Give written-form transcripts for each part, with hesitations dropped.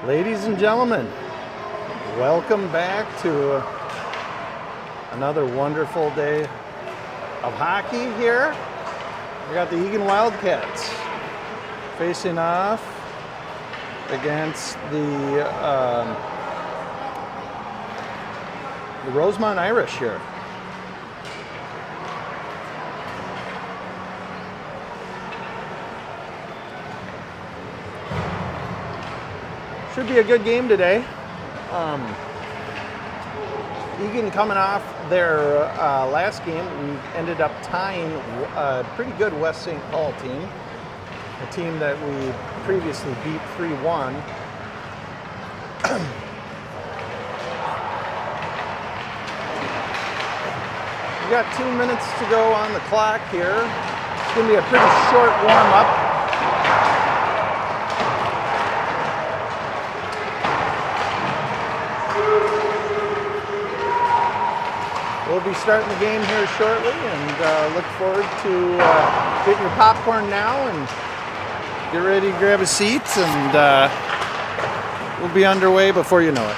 Ladies and gentlemen, welcome back to another wonderful day of hockey here. We got the Eagan Wildcats facing off against the Rosemount Irish here. Should be a good game today. Eagan coming off their last game, we ended up tying a pretty good West St. Paul team, a team that we previously beat 3-1. We got 2 minutes to go on the clock here. It's going to be a pretty short warm-up. We'll be starting the game here shortly, and look forward to getting your popcorn now and get ready to grab a seat, and we'll be underway before you know it.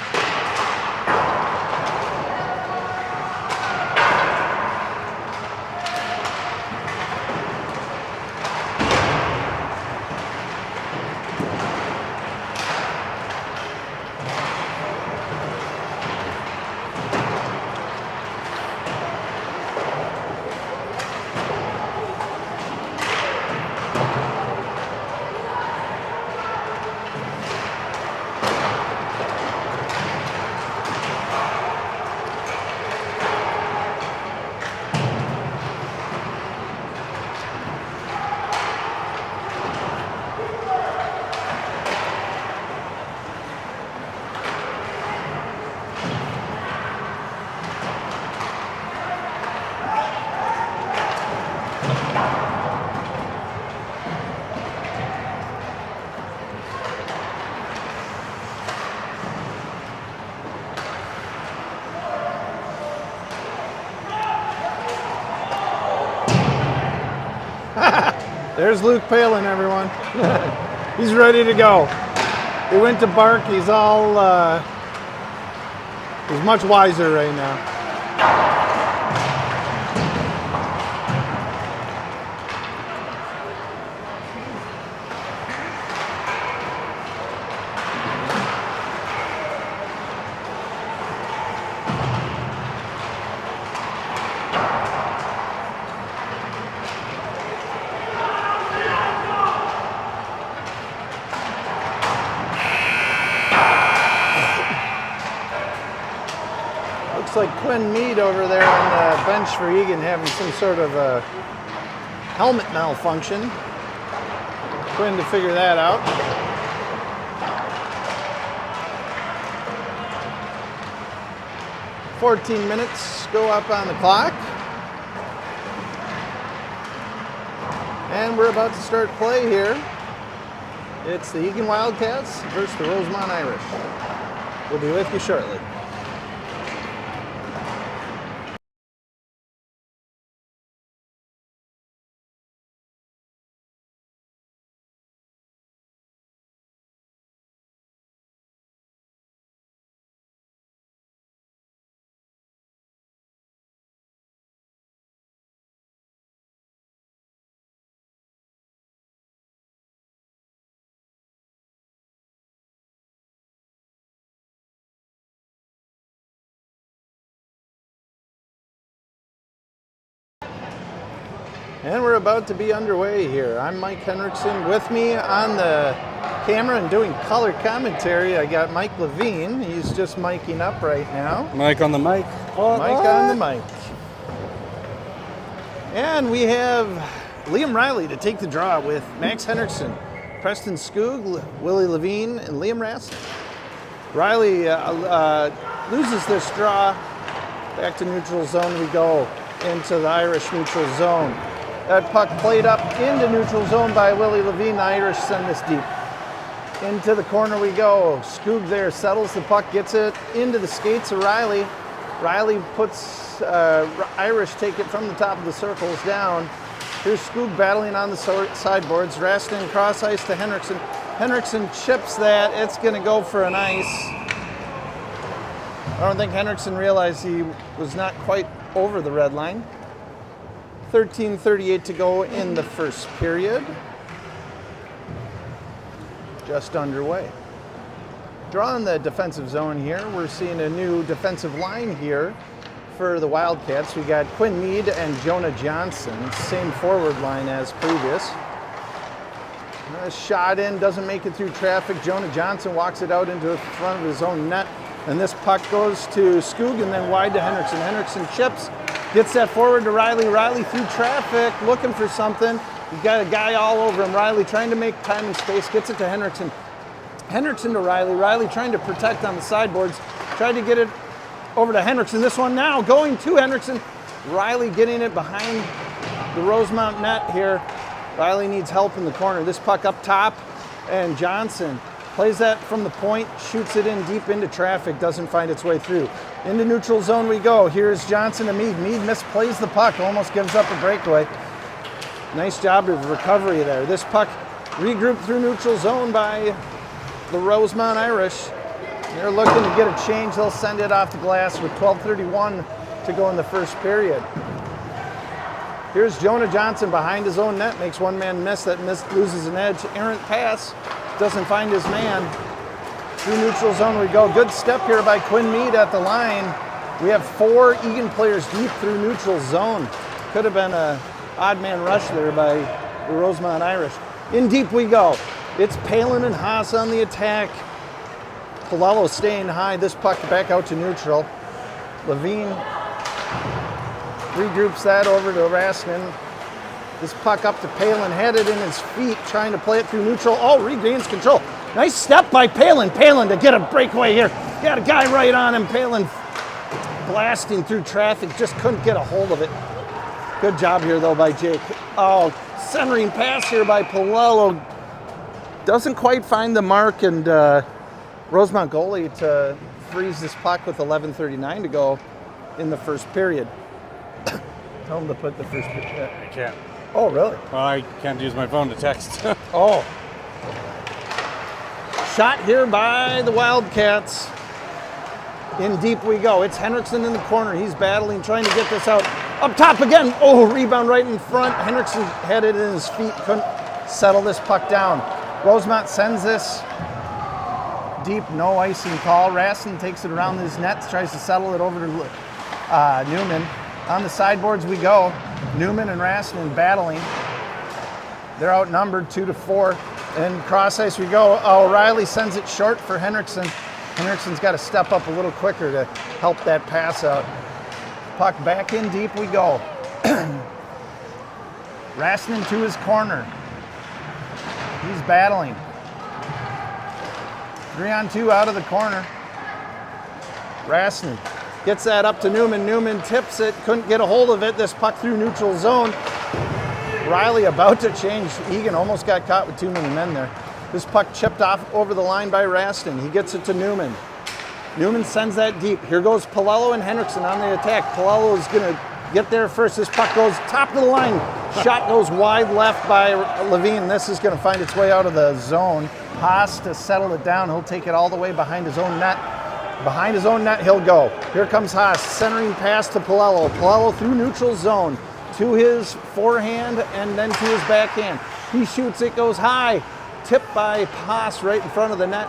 There's Luke Palin, everyone. He's ready to go. He went to bark. He's all, he's much wiser right now. Like Quinn Meade over there on the bench for Eagan having some sort of a helmet malfunction. Quinn to figure that out. "14 minutes go up on the clock. And we're about to start play here. It's the Eagan Wildcats versus the Rosemount Irish. We'll be with you shortly. And we're about to be underway here. I'm Mike Henriksen. With me on the camera and doing color commentary, I got Mike Levine. He's just miking up right now. Mike on the mic. Mike on the mic. And we have Liam Riley to take the draw with Max Henriksen, Preston Skoog, Willie Levine, and Liam Raston. Riley loses this draw. Back to neutral zone we go, into the Irish neutral zone. That puck played up into neutral zone by Willie Levine. The Irish send this deep. Into the corner we go. Skoog there settles the puck, gets it into the skates of Riley. Riley puts Irish take it from the top of the circles down. Here's Skoog battling on the sideboards. Raston cross ice to Henriksen. Henriksen chips that. It's going to go for an ice. I don't think Henriksen realized he was not quite over the red line. 13:38 to go in the first period. Just underway. Drawing the defensive zone here. We're seeing a new defensive line here for the Wildcats. We got Quinn Meade and Jonah Johnson. Same forward line as previous. Shot in, doesn't make it through traffic. Jonah Johnson walks it out into the front of his own net. And this puck goes to Skoog and then wide to Henriksen. Henriksen chips, gets that forward to Riley. Riley through traffic, looking for something. He's got a guy all over him. Riley trying to make time and space, gets it to Henriksen. Henriksen to Riley. Riley trying to protect on the sideboards. Tried to get it over to Henriksen. This one now going to Henriksen. Riley getting it behind the Rosemount net here. Riley needs help in the corner. This puck up top, and Johnson plays that from the point, shoots it in deep into traffic, doesn't find its way through. Into neutral zone we go. Here's Johnson to Meade. Meade misplays the puck, almost gives up a breakaway. Nice job of recovery there. This puck regrouped through neutral zone by the Rosemount Irish. They're looking to get a change. They'll send it off the glass with 12:31 to go in the first period. Here's Jonah Johnson behind his own net, makes one man miss. That miss loses an edge. Errant pass, doesn't find his man. Through neutral zone we go. Good step here by Quinn Meade at the line. We have 4 Eagan players deep through neutral zone. Could have been a odd man rush there by the Rosemount Irish. In deep we go. It's Palin and Haas on the attack. Palello staying high. This puck back out to neutral. Levine regroups that over to Raskin. This puck up to Palin, had it in his feet, trying to play it through neutral. Oh, regains control. Nice step by Palin. Palin to get a breakaway here. Got a guy right on him. Palin blasting through traffic, just couldn't get a hold of it. Good job here though by Jake. Oh, centering pass here by Palello. Doesn't quite find the mark, and Rosemount goalie to freeze this puck with 11:39 to go in the first period. Tell him to put the first period. I can't. Oh, really? Well, I can't use my phone to text. Oh. Shot here by the Wildcats. In deep we go. It's Henriksen in the corner. He's battling, trying to get this out. Up top again. Oh, rebound right in front. Henriksen had it in his feet. Couldn't settle this puck down. Rosemount sends this deep, no icing call. Raskin takes it around his net, tries to settle it over to Newman. On the sideboards we go. Newman and Raskin battling. They're outnumbered 2-4. And cross ice we go. Oh, Riley sends it short for Henriksen. Henriksen's got to step up a little quicker to help that pass out. Puck back in deep we go. Raskin to his corner. He's battling. 3-on-2 out of the corner. Raskin gets that up to Newman. Newman tips it, couldn't get a hold of it. This puck through neutral zone. Riley about to change. Eagan almost got caught with too many men there. This puck chipped off over the line by Raskin. He gets it to Newman. Newman sends that deep. Here goes Palello and Henriksen on the attack. Palello is going to get there first. This puck goes top of the line. Shot goes wide left by Levine. This is going to find its way out of the zone. Haas to settle it down. He'll take it all the way behind his own net. Behind his own net, he'll go. Here comes Haas, centering pass to Palello. Palello through neutral zone to his forehand and then to his backhand. He shoots, it goes high. Tipped by Haas right in front of the net.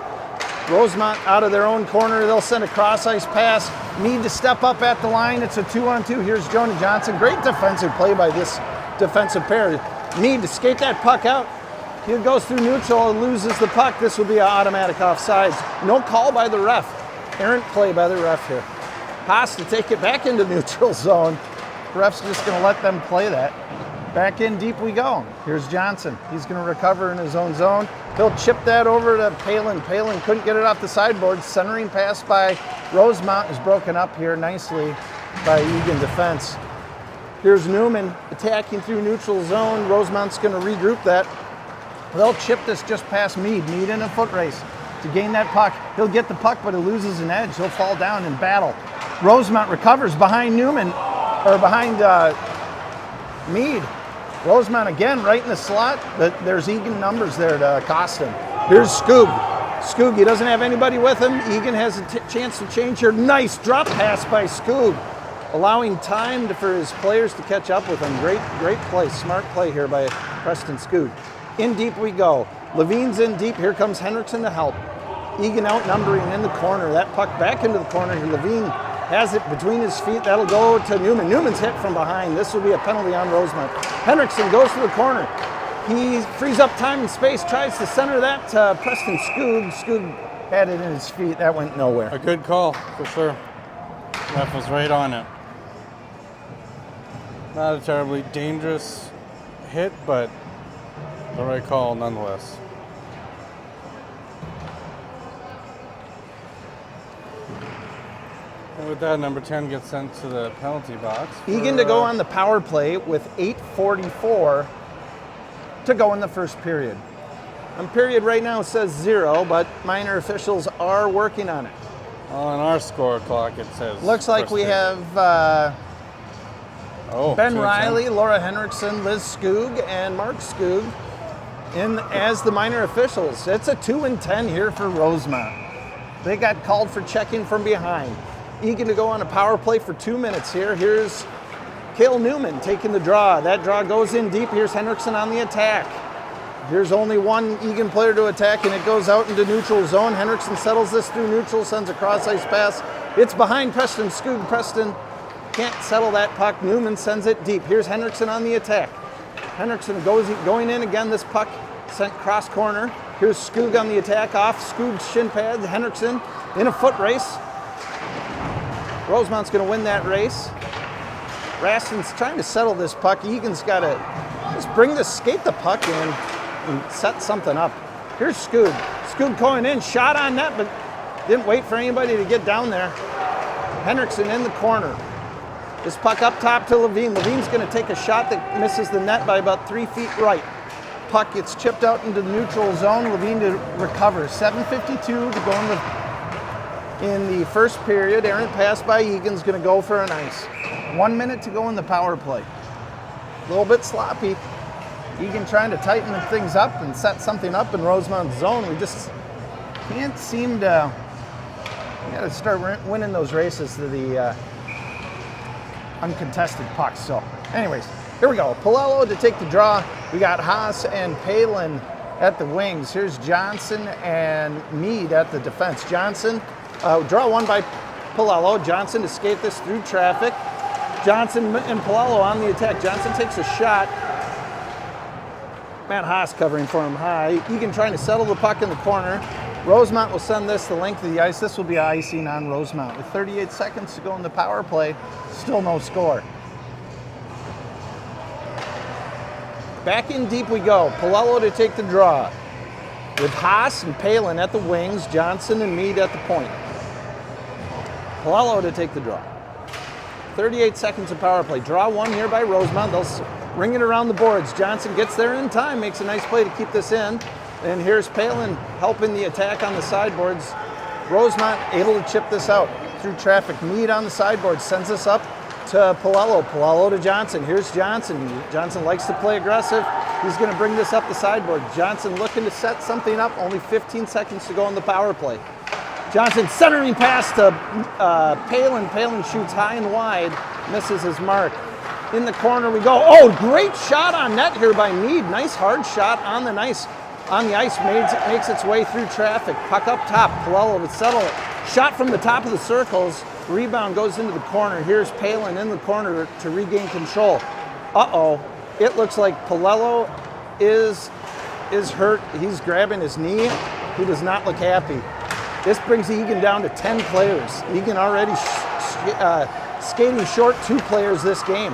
Rosemount out of their own corner. They'll send a cross-ice pass. Need to step up at the line. It's a 2-on-2. Here's Jonah Johnson. Great defensive play by this defensive pair. Need to skate that puck out. He goes through neutral and loses the puck. This will be an automatic offsides. No call by the ref. Errant play by the ref here. Haas to take it back into neutral zone. The ref's just going to let them play that. Back in deep we go. Here's Johnson. He's going to recover in his own zone. He'll chip that over to Palin. Palin couldn't get it off the sideboard. Centering pass by Rosemount is broken up here nicely by Eagan defense. Here's Newman attacking through neutral zone. Rosemount's going to regroup that. They'll chip this just past Meade. Meade in a foot race to gain that puck. He'll get the puck, but he loses an edge. He'll fall down in battle. Rosemount recovers behind Newman, or behind Meade. Rosemount again right in the slot, but there's Eagan numbers there to cost him. Here's Skoog. Skoog, he doesn't have anybody with him. Eagan has a chance to change here. Nice drop pass by Skoog, allowing time for his players to catch up with him. Great play, smart play here by Preston Skoog. In deep we go. Levine's in deep. Here comes Henriksen to help. Eagan outnumbering in the corner. That puck back into the corner. Levine has it between his feet. That'll go to Newman. Newman's hit from behind. This will be a penalty on Rosemount. Henriksen goes to the corner. He frees up time and space, tries to center that to Preston Skoog. Skoog had it in his feet. That went nowhere. A good call, for sure. Ref was right on it. Not a terribly dangerous hit, but the right call nonetheless. And with that, number 10 gets sent to the penalty box. Eagan to go on the power play with 8:44 to go in the first period. And period right now says 0, but minor officials are working on it. On our score clock, it says. Looks like we period. have Ben 2-10. Riley, Laura Henriksen, Liz Skoog, and Mark Skoog in as the minor officials. It's a 2-10 here for Rosemount. They got called for checking from behind. Eagan to go on a power play for 2 minutes here. Here's Cale Newman taking the draw. That draw goes in deep. Here's Henriksen on the attack. There's only one Eagan player to attack, and it goes out into neutral zone. Henriksen settles this through neutral, sends a cross-ice pass. It's behind Preston Skoog. Preston can't settle that puck. Newman sends it deep. Here's Henriksen on the attack. Henriksen going in again. This puck sent cross corner. Here's Skoog on the attack, off Skoog's shin pad. Henriksen in a foot race. Rosemount's going to win that race. Raston's trying to settle this puck. Eagan's got to just skate the puck in and set something up. Here's Skoog. Skoog going in, shot on net, but didn't wait for anybody to get down there. Henriksen in the corner. This puck up top to Levine. Levine's going to take a shot that misses the net by about 3 feet right. Puck gets chipped out into the neutral zone. Levine to recover. 7:52 to go in the first period. Errant pass by Eagan's going to go for an ice. 1 minute to go in the power play. A little bit sloppy. Eagan trying to tighten things up and set something up in Rosemount's zone. We just can't seem to. We got to start winning those races to the uncontested pucks. So, anyways, here we go. Palello to take the draw. We got Haas and Palin at the wings. Here's Johnson and Mead at the defense. Johnson, draw one by Palello. Johnson to skate this through traffic. Johnson and Palello on the attack. Johnson takes a shot. Matt Haas covering for him high. Eagan trying to settle the puck in the corner. Rosemount will send this the length of the ice. This will be icing on Rosemount. With 38 seconds to go in the power play, still no score. Back in deep we go. Palello to take the draw. With Haas and Palin at the wings, Johnson and Mead at the point. Palello to take the draw. 38 seconds of power play. Draw one here by Rosemount. They'll ring it around the boards. Johnson gets there in time, makes a nice play to keep this in. And here's Palin helping the attack on the sideboards. Rosemount able to chip this out through traffic. Mead on the sideboard sends this up to Palello. Palello to Johnson. Here's Johnson. Johnson likes to play aggressive. He's going to bring this up the sideboard. Johnson looking to set something up. Only 15 seconds to go in the power play. Johnson centering pass to Palin. Palin shoots high and wide, misses his mark. In the corner we go. Oh, great shot on net here by Mead. Nice hard shot on the ice. Makes its way through traffic. Puck up top. Palello to settle it. Shot from the top of the circles. Rebound goes into the corner. Here's Palin in the corner to regain control. Uh-oh. It looks like Palello is hurt. He's grabbing his knee. He does not look happy. This brings Eagan down to 10 players. Eagan already skating short 2 players this game.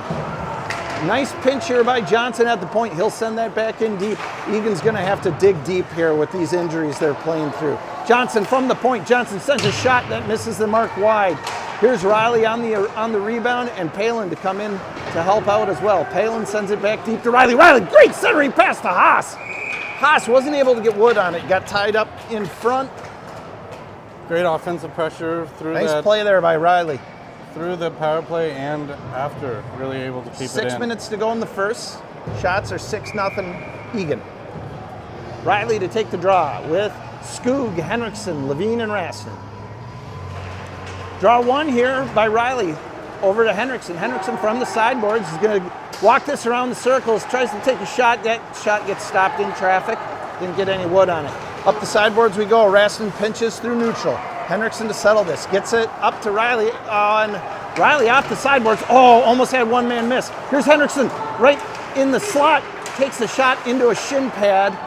Nice pinch here by Johnson at the point. He'll send that back in deep. Eagan's going to have to dig deep here with these injuries they're playing through. Johnson from the point. Johnson sends a shot that misses the mark wide. Here's Riley on the rebound, and Palin to come in to help out as well. Palin sends it back deep to Riley. Riley, great centering pass to Haas. Haas wasn't able to get wood on it. Got tied up in front. Great offensive pressure through Nice play there by Riley. Through the power play and after, really able to keep it in. 6 minutes to go in the first. Shots are 6-0 Eagan. Riley to take the draw with Skoog, Henriksen, Levine, and Raston. Draw 1 here by Riley over to Henriksen. Henriksen from the sideboards is going to walk this around the circles, tries to take a shot. That shot gets stopped in traffic. Didn't get any wood on it. Up the sideboards we go. Raston pinches through neutral. Henriksen to settle this. Gets it up to Riley. On Riley off the sideboards. Oh, almost had one-man miss. Here's Henriksen right in the slot. Takes the shot into a shin pad.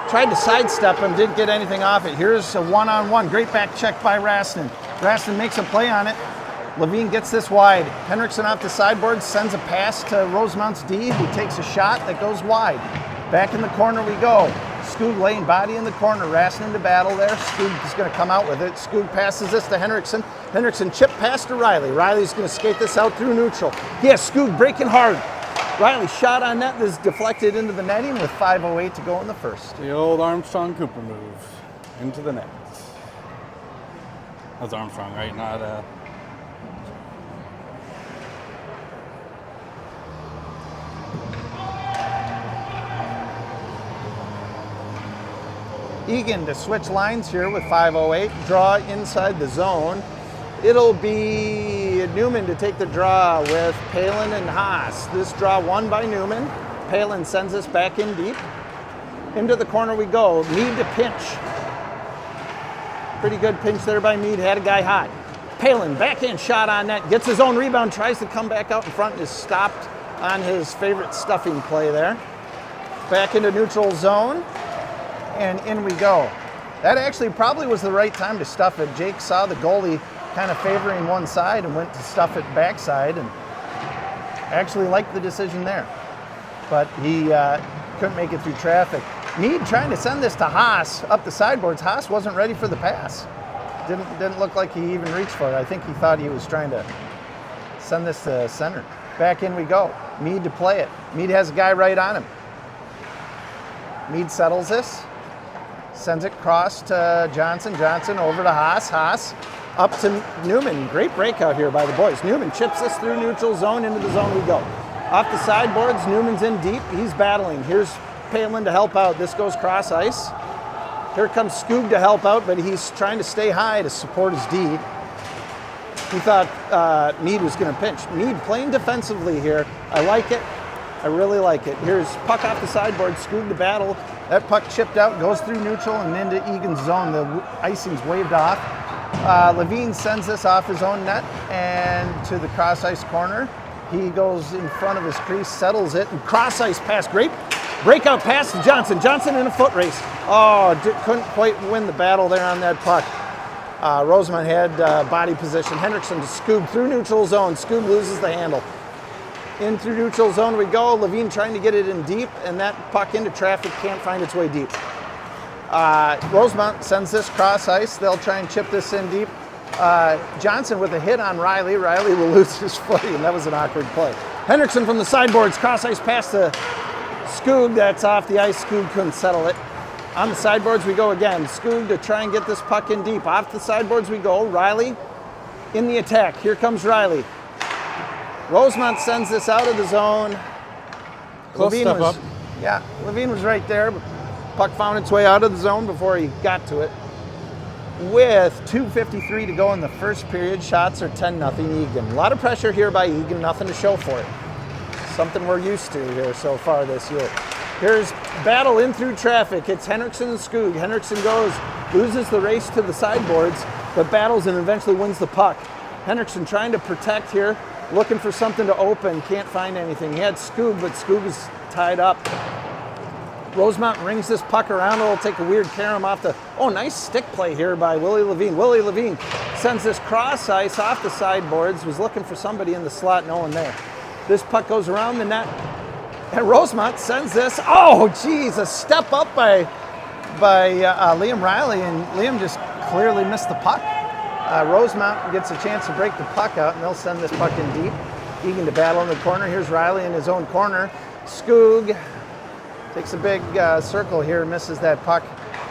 Tried to sidestep him. Didn't get anything off it. Here's a one-on-one. Great back check by Raston. Raston makes a play on it. Levine gets this wide. Henriksen off the sideboard, sends a pass to Rosemount's D, who takes a shot that goes wide. Back in the corner we go. Skoog laying body in the corner. Raston into battle there. Skoog is going to come out with it. Skoog passes this to Henriksen. Henriksen chip pass to Riley. Riley's going to skate this out through neutral. He has Skoog breaking hard. Riley shot on net is deflected into the netting with 5:08 to go in the first. The old Armstrong Cooper move into the net. That's Armstrong, right? Not Eagan to switch lines here with 5:08. Draw inside the zone. It'll be Newman to take the draw with Palin and Haas. This draw won by Newman. Palin sends us back in deep. Into the corner we go. Mead to pinch. Pretty good pinch there by Mead. Had a guy hot. Palin, backhand shot on net. Gets his own rebound. Tries to come back out in front and is stopped on his favorite stuffing play there. Back into neutral zone. And in we go. That actually probably was the right time to stuff it. Jake saw the goalie kind of favoring one side and went to stuff it backside and actually liked the decision there. But he couldn't make it through traffic. Mead trying to send this to Haas up the sideboards. Haas wasn't ready for the pass. Didn't look like he even reached for it. I think he thought he was trying to send this to center. Back in we go. Mead to play it. Mead has a guy right on him. Mead settles this. Sends it across to Johnson. Johnson over to Haas. Haas up to Newman. Great breakout here by the boys. Newman chips this through neutral zone. Into the zone we go. Off the sideboards, Newman's in deep. He's battling. Here's Palin to help out. This goes cross ice. Here comes Skoog to help out, but he's trying to stay high to support his D. He thought Mead was going to pinch. Mead playing defensively here. I like it. I really like it. Here's puck off the sideboard, Skoog to battle. That puck chipped out, goes through neutral and into Eagan's zone. The icing's waved off. Levine sends this off his own net and to the cross ice corner. He goes in front of his crease, settles it, and cross ice pass. Great breakout pass to Johnson. Johnson in a foot race. Oh, couldn't quite win the battle there on that puck. Rosemount had body position. Henriksen to Skoog through neutral zone. Skoog loses the handle. In through neutral zone we go. Levine trying to get it in deep, and that puck into traffic can't find its way deep. Rosemount sends this cross ice. They'll try and chip this in deep. Johnson with a hit on Riley. Riley will lose his footing, and that was an awkward play. Henriksen from the sideboards, cross ice pass to Skoog. That's off the ice. Skoog couldn't settle it. On the sideboards we go again. Skoog to try and get this puck in deep. Off the sideboards we go. Riley in the attack. Here comes Riley. Rosemount sends this out of the zone. Close step up. Yeah, Levine was right there, but puck found its way out of the zone before he got to it. With 2:53 to go in the first period, shots are 10-0 Eagan. A lot of pressure here by Eagan, nothing to show for it. Something we're used to here so far this year. Here's battle in through traffic. It's Henriksen and Skoog. Henriksen loses the race to the sideboards, but battles and eventually wins the puck. Henriksen trying to protect here, looking for something to open, can't find anything. He had Skoog, but Skoog is tied up. Rosemount rings this puck around. It'll take a weird carom off the... Oh, nice stick play here by Willie Levine. Willie Levine sends this cross ice off the sideboards, was looking for somebody in the slot, no one there. This puck goes around the net, and Rosemount sends this. Oh, geez, a step up by Liam Riley, and Liam just clearly missed the puck. Rosemount gets a chance to break the puck out, and they'll send this puck in deep. Eagan to battle in the corner. Here's Riley in his own corner. Skoog takes a big circle here, misses that puck.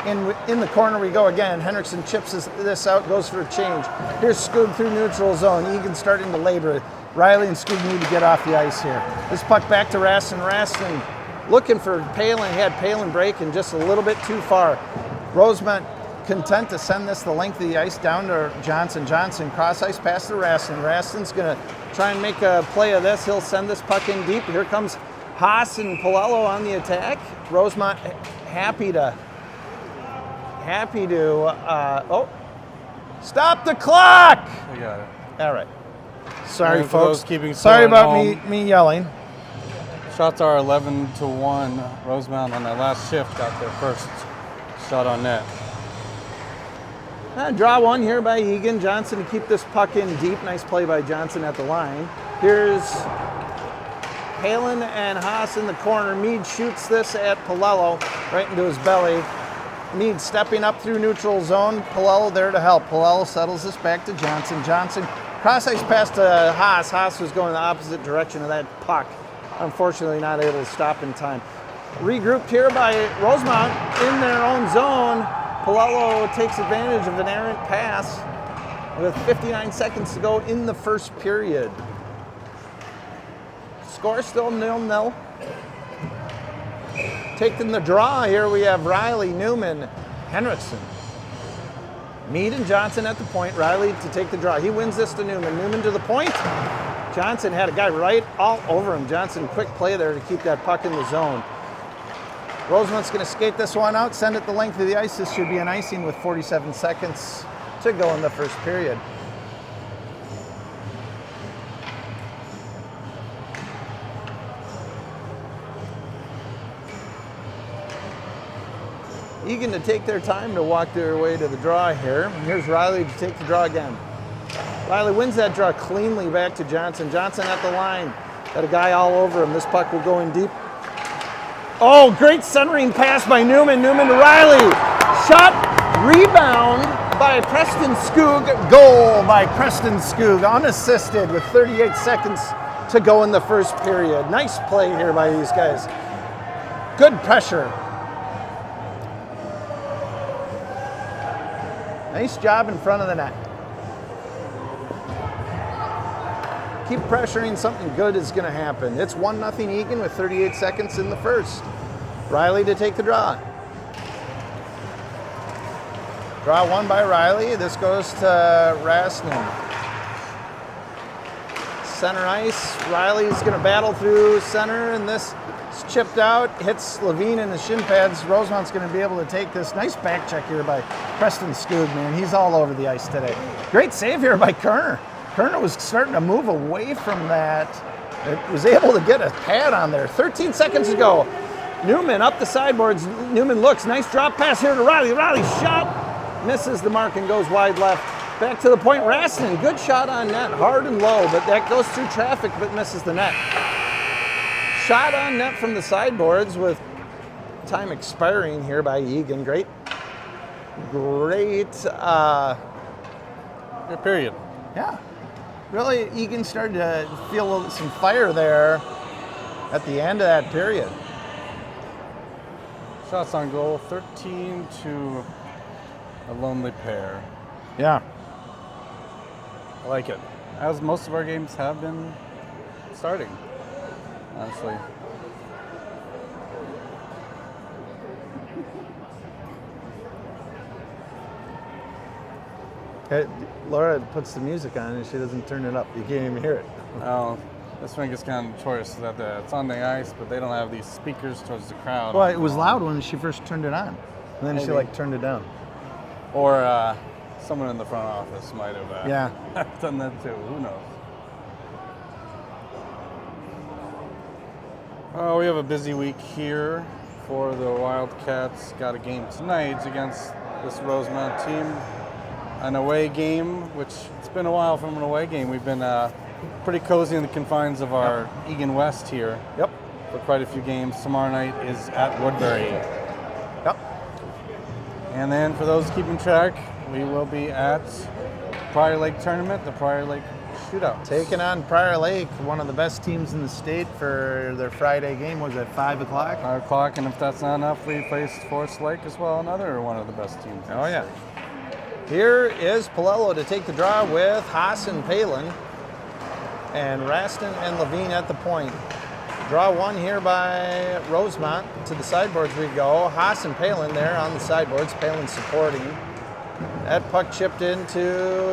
In the corner we go again. Henriksen chips this out, goes for a change. Here's Skoog through neutral zone. Eagan starting to labor. Riley and Skoog need to get off the ice here. This puck back to Raston. Raston looking for Palin, had Palin breaking just a little bit too far. Rosemount content to send this the length of the ice down to Johnson. Johnson cross ice pass to Raston. Raston's going to try and make a play of this. He'll send this puck in deep. Here comes Haas and Palello on the attack. Rosemount happy to stop the clock. We got it. All right. Sorry, And for folks. those keeping Sorry score at about home, me yelling. Shots are 11-1. Rosemount on that last shift got their first shot on net. Draw one here by Eagan. Johnson to keep this puck in deep. Nice play by Johnson at the line. Here's Palin and Haas in the corner. Mead shoots this at Palello right into his belly. Mead stepping up through neutral zone. Palello there to help. Palello settles this back to Johnson. Johnson cross ice pass to Haas. Haas was going the opposite direction of that puck. Unfortunately not able to stop in time. Regrouped here by Rosemount in their own zone. Palello takes advantage of an errant pass with 59 seconds to go in the first period. Score still 0-0. Taking the draw here, we have Riley, Newman, Henriksen. Mead and Johnson at the point. Riley to take the draw. He wins this to Newman. Newman to the point. Johnson had a guy right all over him. Johnson, quick play there to keep that puck in the zone. Rosemount's going to skate this one out, send it the length of the ice. This should be an icing with 47 seconds to go in the first period. Eagan to take their time to walk their way to the draw here. Here's Riley to take the draw again. Riley wins that draw cleanly back to Johnson. Johnson at the line. Got a guy all over him. This puck will go in deep. Oh, great centering pass by Newman. Newman to Riley. Shot, rebound by Preston Skoog. Goal by Preston Skoog, unassisted with 38 seconds to go in the first period. Nice play here by these guys. Good pressure. Nice job in front of the net. Keep pressuring, something good is going to happen. It's 1-0 Eagan with 38 seconds in the first. Riley to take the draw. Draw one by Riley. This goes to Raston. Center ice. Riley's going to battle through center, and this is chipped out. Hits Levine in the shin pads. Rosemount's going to be able to take this. Nice back check here by Preston Skoog, man. He's all over the ice today. Great save here by Kerner. Kerner was starting to move away from that. It was able to get a pad on there. 13 seconds to go. Newman up the sideboards. Newman looks. Nice drop pass here to Riley. Riley shot. Misses the mark and goes wide left. Back to the point. Raston, good shot on net. Hard and low, but that goes through traffic but misses the net. Shot on net from the sideboards with time expiring here by Eagan. Great Good period. Yeah. Really, Eagan started to feel some fire there at the end of that period. Shots on goal, 13 to a lonely pair. Yeah. I like it. As most of our games have been starting, honestly. Laura puts the music on and she doesn't turn it up. You can't even hear it. Oh, this one gets kind of notorious that it's on the ice, but they don't have these speakers towards the crowd. Well, it was loud when she first turned it on. And then she turned it down. Or someone in the front office might have Yeah. done that too. Who knows? Oh, we have a busy week here for the Wildcats. Got a game tonight against this Rosemount team. An away game, which it's been a while from an away game. We've been pretty cozy in the confines of our Eagan West here. Yep. For quite a few games. Tomorrow night is at Woodbury. Yep. And then for those keeping track, we will be at Prior Lake Tournament, the Prior Lake Shootout. Taking on Prior Lake, one of the best teams in the state for their Friday game. Was at 5 o'clock? 5 o'clock, and if that's not enough, we faced Forest Lake as well, another one of the best teams. Oh, yeah. Here is Palello to take the draw with Haas and Palin. And Raston and Levine at the point. Draw one here by Rosemount. To the sideboards we go. Haas and Palin there on the sideboards. Palin supporting. That puck chipped into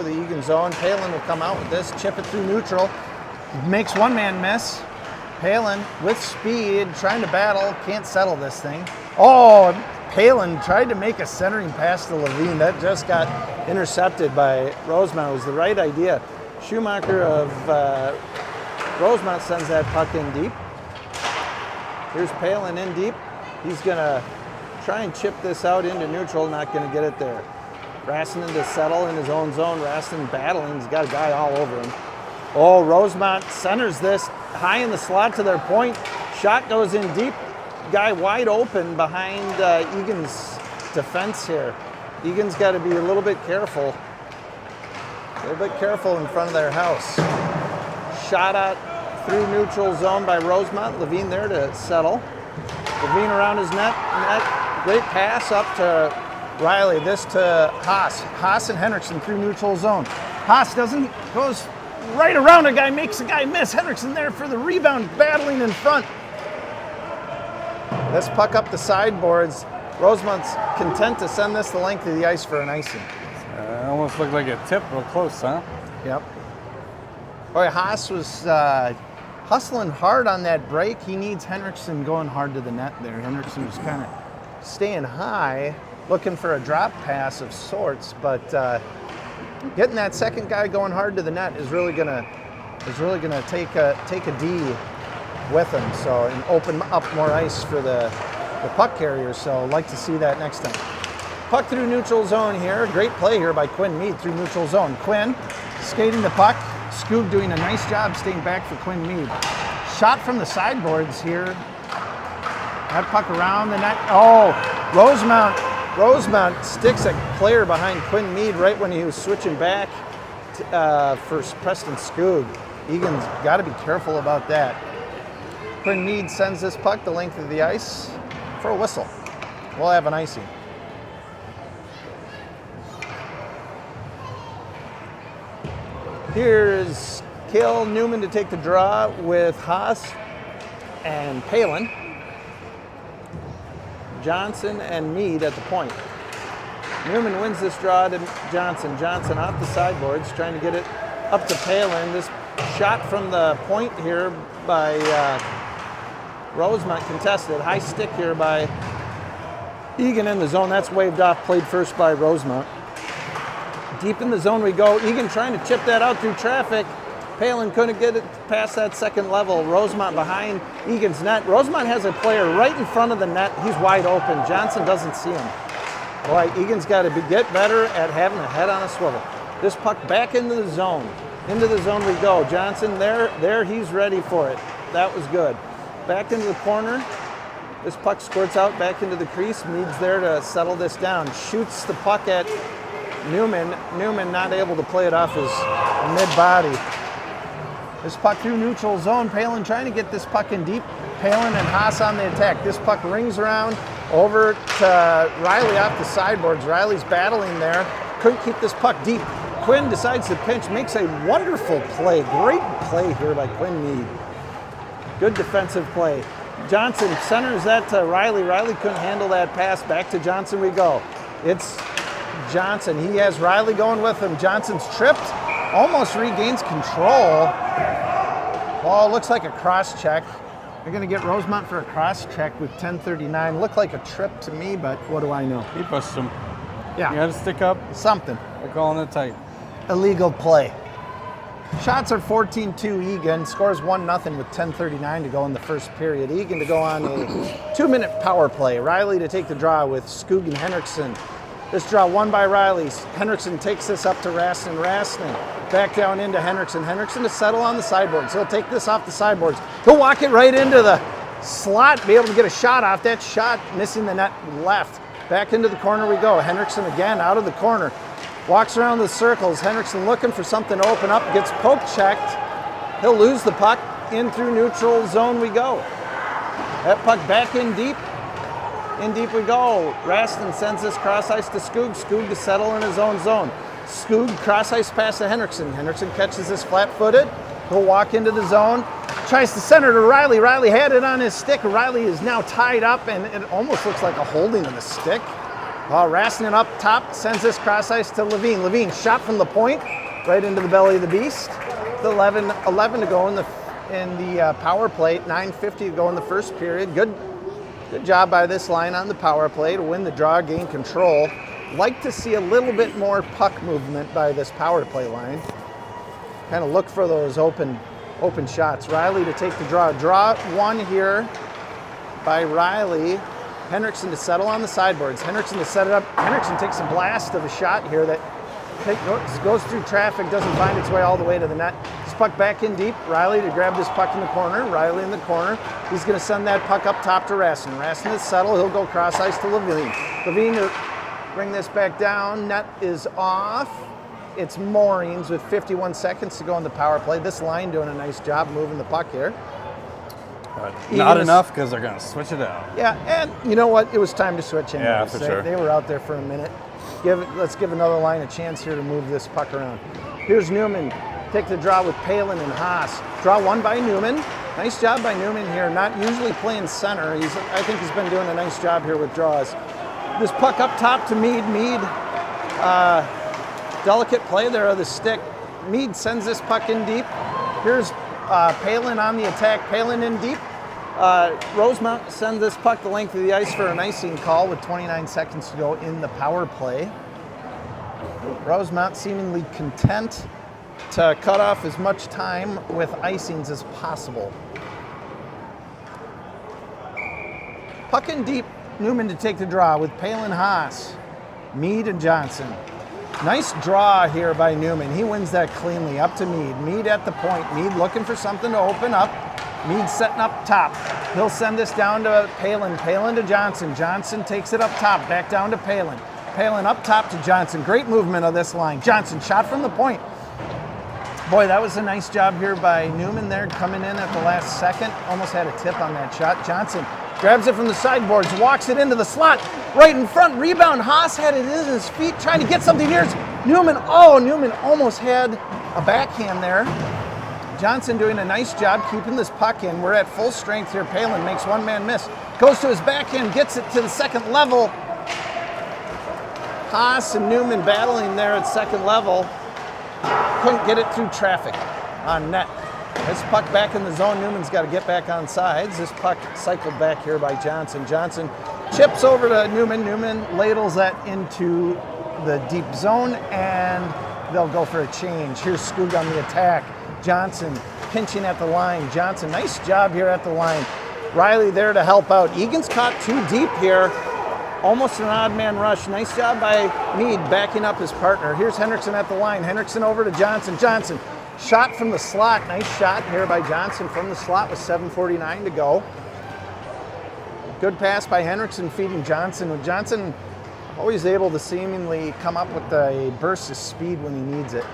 the Eagan zone. Palin will come out with this, chip it through neutral. Makes one man miss. Palin with speed, trying to battle, can't settle this thing. Oh, Palin tried to make a centering pass to Levine. That just got intercepted by Rosemount. It was the right idea. Schumacher of Rosemount sends that puck in deep. Here's Palin in deep. He's gonna try and chip this out into neutral, not gonna get it there. Rassinen to settle in his own zone. Rassinen battling, he's got a guy all over him. Oh, Rosemount centers this high in the slot to their point. Shot goes in deep. Guy wide open behind Eagan's defense here. Eagan's got to be a little bit careful. A little bit careful in front of their house. Shot out through neutral zone by Rosemount. Levine there to settle. Levine around his net. Great pass up to Riley. This to Haas. Haas and Henriksen through neutral zone. Haas goes right around a guy, makes a guy miss. Henriksen there for the rebound, battling in front. This puck up the sideboards. Rosemount's content to send this the length of the ice for an icing. Almost looked like a tip real close, huh? Yep. Boy, Haas was hustling hard on that break. He needs Henriksen going hard to the net there. Henriksen was kind of staying high, looking for a drop pass of sorts, but getting that second guy going hard to the net is really gonna take a D with him, so, and open up more ice for the puck carrier. So I'd like to see that next time. Puck through neutral zone here. Great play here by Quinn Mead through neutral zone. Quinn skating the puck. Scoog doing a nice job staying back for Quinn Mead. Shot from the sideboards here. That puck around the net. Oh, Rosemount sticks a player behind Quinn Mead right when he was switching back for Preston Scoog. Egan's got to be careful about that. Quinn Mead sends this puck the length of the ice for a whistle. We'll have an icing. Here's Cale Newman to take the draw with Haas and Palin. Johnson and Mead at the point. Newman wins this draw to Johnson. Johnson off the sideboards, trying to get it up to Palin. This shot from the point here by Rosemount contested. High stick here by Eagan in the zone. That's waved off, played first by Rosemount. Deep in the zone we go. Eagan trying to chip that out through traffic. Palin couldn't get it past that second level. Rosemount behind Egan's net. Rosemount has a player right in front of the net. He's wide open. Johnson doesn't see him. Boy, Egan's got to get better at having a head on a swivel. This puck back into the zone. Into the zone we go. Johnson there he's ready for it. That was good. Back into the corner. This puck squirts out back into the crease. Mead's there to settle this down. Shoots the puck at Newman. Newman not able to play it off his mid-body. This puck through neutral zone. Palin trying to get this puck in deep. Palin and Haas on the attack. This puck rings around over to Riley off the sideboards. Riley's battling there. Couldn't keep this puck deep. Quinn decides to pinch, makes a wonderful play. Great play here by Quinn Mead. Good defensive play. Johnson centers that to Riley. Riley couldn't handle that pass. Back to Johnson we go. It's Johnson. He has Riley going with him. Johnson's tripped. Almost regains control. Ball looks like a cross check. They're going to get Rosemount for a cross check with 10:39. Looked like a trip to me, but what do I know? He pushed him. Yeah. You got to stick up. Something. They're calling it tight. Illegal play. Shots are 14-2 Eagan. Scores 1-0 with 10:39 to go in the first period. Eagan to go on a 2-minute power play. Riley to take the draw with Scoog and Henriksen. This draw won by Riley. Henriksen takes this up to Rassinen. Rassinen back down into Henriksen. Henriksen to settle on the sideboards. He'll take this off the sideboards. He'll walk it right into the slot, be able to get a shot off. That shot missing the net left. Back into the corner we go. Henriksen again out of the corner. Walks around the circles. Henriksen looking for something to open up. Gets poke checked. He'll lose the puck. In through neutral zone we go. That puck back in deep. In deep we go. Rassinen sends this cross ice to Scoog. Scoog to settle in his own zone. Scoog cross ice pass to Henriksen. Henriksen catches this flat-footed. He'll walk into the zone. Tries to center to Riley. Riley had it on his stick. Riley is now tied up, and it almost looks like a holding of the stick. Rasnin up top sends this cross ice to Levine. Levine shot from the point, right into the belly of the beast. 11 to go in the power play. 9:50 to go in the first period. Good job by this line on the power play to win the draw, gain control. Like to see a little bit more puck movement by this power play line. Kind of look for those open shots. Riley to take the draw. Draw one here by Riley. Henriksen to settle on the sideboards. Henriksen to set it up. Henriksen takes a blast of a shot here that goes through traffic, doesn't find its way all the way to the net. This puck back in deep. Riley to grab this puck in the corner. Riley in the corner. He's going to send that puck up top to Rasnin. Rasnin to settle. He'll go cross ice to Levine. Levine to bring this back down. Net is off. It's Moorings with 51 seconds to go in the power play. This line doing a nice job moving the puck here. Not enough because they're going to switch it out. Yeah, and you know what? It was time to switch anyways. Yeah, for sure. They were out there for a minute. Let's give another line a chance here to move this puck around. Here's Newman. Take the draw with Palin and Haas. Draw one by Newman. Nice job by Newman here. Not usually playing center. I think he's been doing a nice job here with draws. This puck up top to Mead. Mead, delicate play there of the stick. Mead sends this puck in deep. Here's Palin on the attack. Palin in deep. Rosemount sends this puck the length of the ice for an icing call with 29 seconds to go in the power play. Rosemount seemingly content to cut off as much time with icings as possible. Puck in deep. Newman to take the draw with Palin, Haas, Mead, and Johnson. Nice draw here by Newman. He wins that cleanly up to Mead. Mead at the point. Mead looking for something to open up. Mead setting up top. He'll send this down to Palin. Palin to Johnson. Johnson takes it up top. Back down to Palin. Palin up top to Johnson. Great movement of this line. Johnson shot from the point. Boy, that was a nice job here by Newman there, coming in at the last second. Almost had a tip on that shot. Johnson grabs it from the sideboards, walks it into the slot, right in front, rebound. Haas had it in his feet, trying to get something here. Newman almost had a backhand there. Johnson doing a nice job keeping this puck in. We're at full strength here. Palin makes one man miss. Goes to his backhand, gets it to the second level. Haas and Newman battling there at second level. Couldn't get it through traffic on net. This puck back in the zone. Newman's got to get back on sides. This puck cycled back here by Johnson. Johnson chips over to Newman. Newman ladles that into the deep zone, and they'll go for a change. Here's Skoog on the attack. Johnson pinching at the line. Johnson, nice job here at the line. Riley there to help out. Eagan's caught too deep here. Almost an odd man rush. Nice job by Mead backing up his partner. Here's Henriksen at the line. Henriksen over to Johnson. Johnson shot from the slot. Nice shot here by Johnson from the slot with 7:49 to go. Good pass by Henriksen feeding Johnson. With Johnson always able to seemingly come up with a burst of speed when he needs it.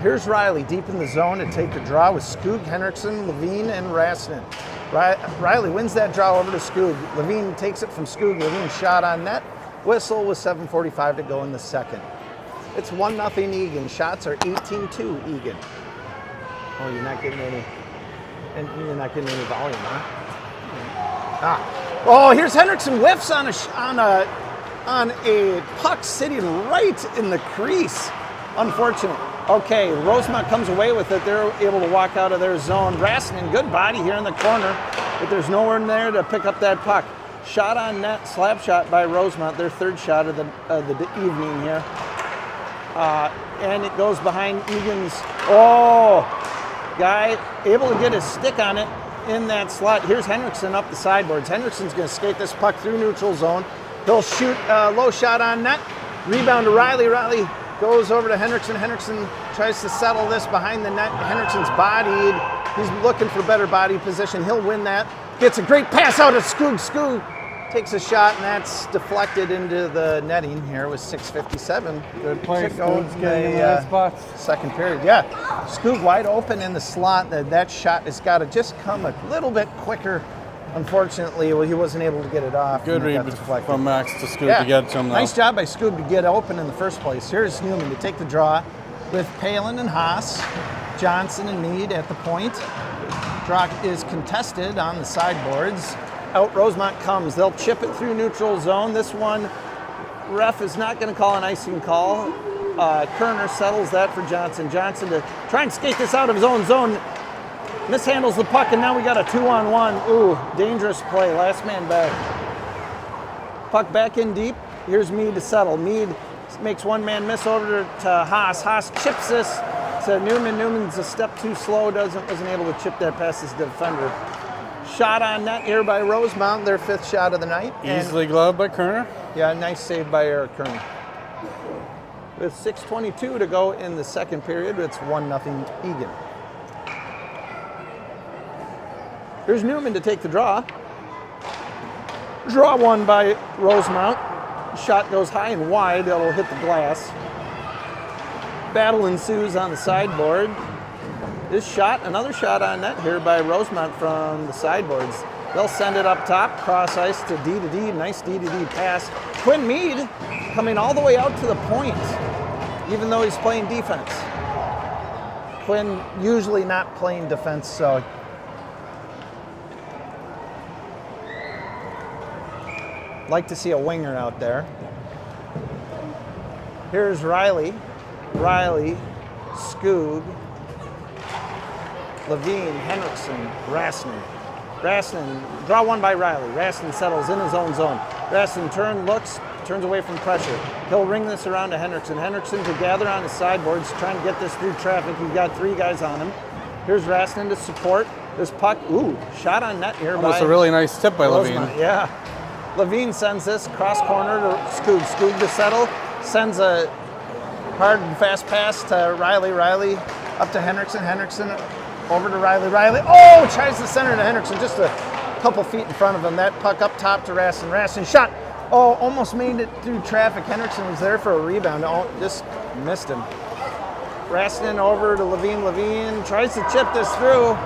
Here's Riley deep in the zone to take the draw with Skoog, Henriksen, Levine, and Rasnin. Riley wins that draw over to Skoog. Levine takes it from Skoog. Levine shot on net. Whistle with 7:45 to go in the second. It's 1-0 Eagan. Shots are 18-2 Eagan. Oh, you're not getting any volume, huh? Oh, here's Henriksen whiffs on a puck sitting right in the crease. Unfortunate. Okay, Rosemount comes away with it. They're able to walk out of their zone. Rasnin, good body here in the corner, but there's nowhere in there to pick up that puck. Shot on net, slap shot by Rosemount, their third shot of the evening here. And it goes behind Eagan's, guy able to get his stick on it in that slot. Here's Henriksen up the sideboards. Henriksen's going to skate this puck through neutral zone. He'll shoot a low shot on net. Rebound to Riley. Riley goes over to Henriksen. Henriksen tries to settle this behind the net. Henriksen's bodied. He's looking for better body position. He'll win that. Gets a great pass out of Skoog. Skoog takes a shot, and that's deflected into the netting here with 6:57. Good play. Skoog's getting in the right spots. Second period, yeah. Skoog wide open in the slot. That shot has got to just come a little bit quicker. Unfortunately, he wasn't able to get it off. Good read from Max to Skoog to get it to him, though. Nice job by Skoog to get open in the first place. Here's Newman to take the draw with Palin and Haas, Johnson and Mead at the point. Draw is contested on the sideboards. Out Rosemount comes. They'll chip it through neutral zone. This one, ref is not going to call an icing call. Kerner settles that for Johnson. Johnson to try and skate this out of his own zone. Mishandles the puck, and now we got a 2-on-1. Ooh, dangerous play. Last man back. Puck back in deep. Here's Mead to settle. Mead makes one man miss over to Haas. Haas chips this to Newman. Newman's a step too slow. Wasn't able to chip that past his defender. Shot on net here by Rosemount, their 5th shot of the night. Easily gloved by Kerner. Yeah, nice save by Eric Kerner. With 6:22 to go in the second period, it's 1-0 Eagan. Here's Newman to take the draw. Draw one by Rosemount. Shot goes high and wide. It'll hit the glass. Battle ensues on the sideboard. This shot, another shot on net here by Rosemount from the sideboards. They'll send it up top, cross ice to D. Nice D pass. Quinn Mead coming all the way out to the point, even though he's playing defense. Quinn usually not playing defense, so like to see a winger out there. Here's Riley, Skoog, Levine, Henriksen, Rasnin, draw one by Riley. Rasnin settles in his own zone. Rasnin turns away from pressure. He'll ring this around to Henriksen. Henriksen to gather on his sideboards, trying to get this through traffic. He's got 3 guys on him. Here's Rasnin to support this puck. Ooh, shot on net here Almost a really nice tip by Rosemount. Levine. Yeah. Levine sends this cross corner to Skoog. Skoog to settle. Sends a hard and fast pass to Riley. Riley up to Henriksen. Henriksen over to Riley. Riley, oh, tries to center to Henriksen, just a couple feet in front of him. That puck up top to Rastin. Rastin shot. Oh, almost made it through traffic. Henriksen was there for a rebound. Oh, just missed him. Rastin over to Levine. Levine tries to chip this through.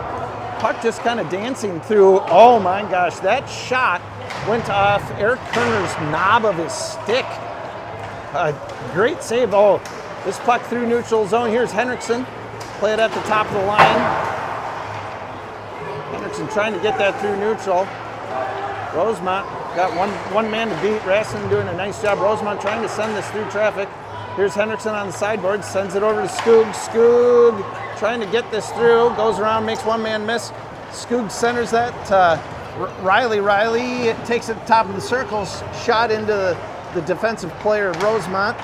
Puck just kind of dancing through. Oh my gosh, that shot went off Eric Kerner's knob of his stick. Great save. Oh, this puck through neutral zone. Here's Henriksen. Play it at the top of the line. Henriksen trying to get that through neutral. Rosemount got one man to beat. Rastin doing a nice job. Rosemount trying to send this through traffic. Here's Henriksen on the sideboard. Sends it over to Skoog. Skoog trying to get this through. Goes around, makes one man miss. Skoog centers that. Riley. Riley takes it top of the circles. Shot into the defensive player of Rosemount.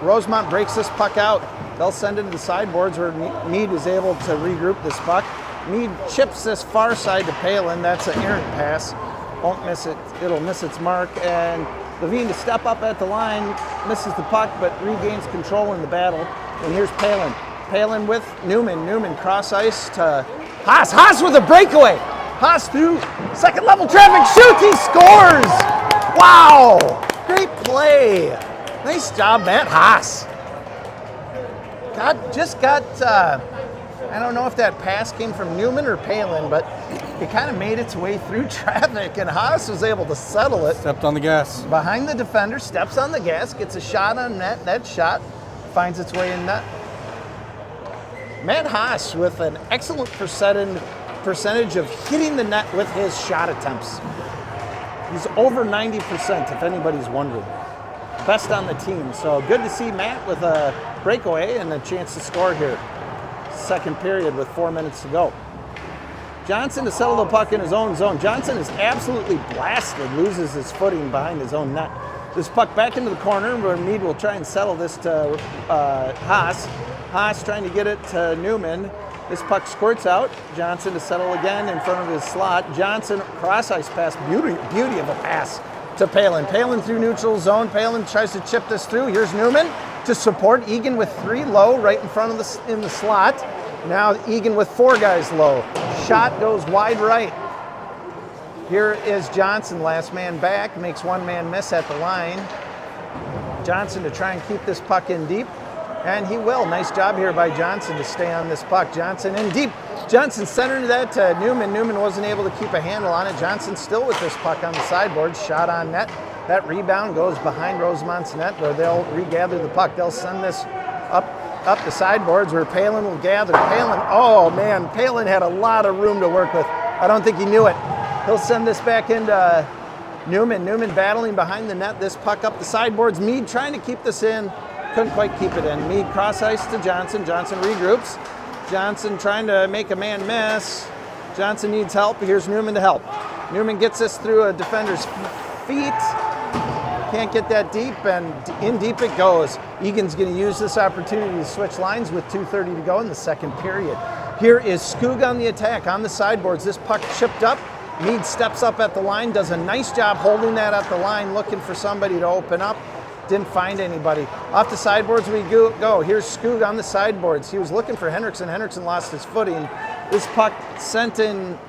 Rosemount breaks this puck out. They'll send it to the sideboards where Mead is able to regroup this puck. Mead chips this far side to Palin. That's an errant pass. Won't miss it. It'll miss its mark. And Levine to step up at the line. Misses the puck, but regains control in the battle. And here's Palin. Palin with Newman. Newman cross ice to Haas. Haas with a breakaway. Haas through second level traffic. Shoots. He scores. Wow. Great play. Nice job, Matt Haas. I don't know if that pass came from Newman or Palin, but it kind of made its way through traffic, and Haas was able to settle it. Stepped on the gas. Behind the defender, steps on the gas, gets a shot on net. That shot finds its way in net. Matt Haas with an excellent percentage of hitting the net with his shot attempts. He's over 90%, if anybody's wondering. Best on the team. So good to see Matt with a breakaway and a chance to score here. Second period with 4 minutes to go. Johnson to settle the puck in his own zone. Johnson is absolutely blasted, loses his footing behind his own net. This puck back into the corner where Mead will try and settle this to Haas. Haas trying to get it to Newman. This puck squirts out. Johnson to settle again in front of his slot. Johnson cross ice pass, beauty of a pass to Palin. Palin through neutral zone. Palin tries to chip this through. Here's Newman to support Eagan with 3 low right in front of in the slot. Now Eagan with 4 guys low. Shot goes wide right. Here is Johnson, last man back, makes one man miss at the line. Johnson to try and keep this puck in deep, and he will. Nice job here by Johnson to stay on this puck. Johnson in deep. Johnson centered that to Newman. Newman wasn't able to keep a handle on it. Johnson still with this puck on the sideboard. Shot on net. That rebound goes behind Rosemount's net where they'll regather the puck. They'll send this up up the sideboards where Palin will gather. Palin, oh man, Palin had a lot of room to work with. I don't think he knew it. He'll send this back into Newman. Newman battling behind the net. This puck up the sideboards. Mead trying to keep this in. Couldn't quite keep it in. Mead cross ice to Johnson. Johnson regroups. Johnson trying to make a man miss. Johnson needs help. Here's Newman to help. Newman gets this through a defender's feet. Can't get that deep, and in deep it goes. Egan's going to use this opportunity to switch lines with 2:30 to go in the second period. Here is Skoog on the attack on the sideboards. This puck chipped up. Mead steps up at the line, does a nice job holding that at the line, looking for somebody to open up. Didn't find anybody. Off the sideboards we go. Here's Skoog on the sideboards. He was looking for Henriksen. Henriksen lost his footing. This puck sent in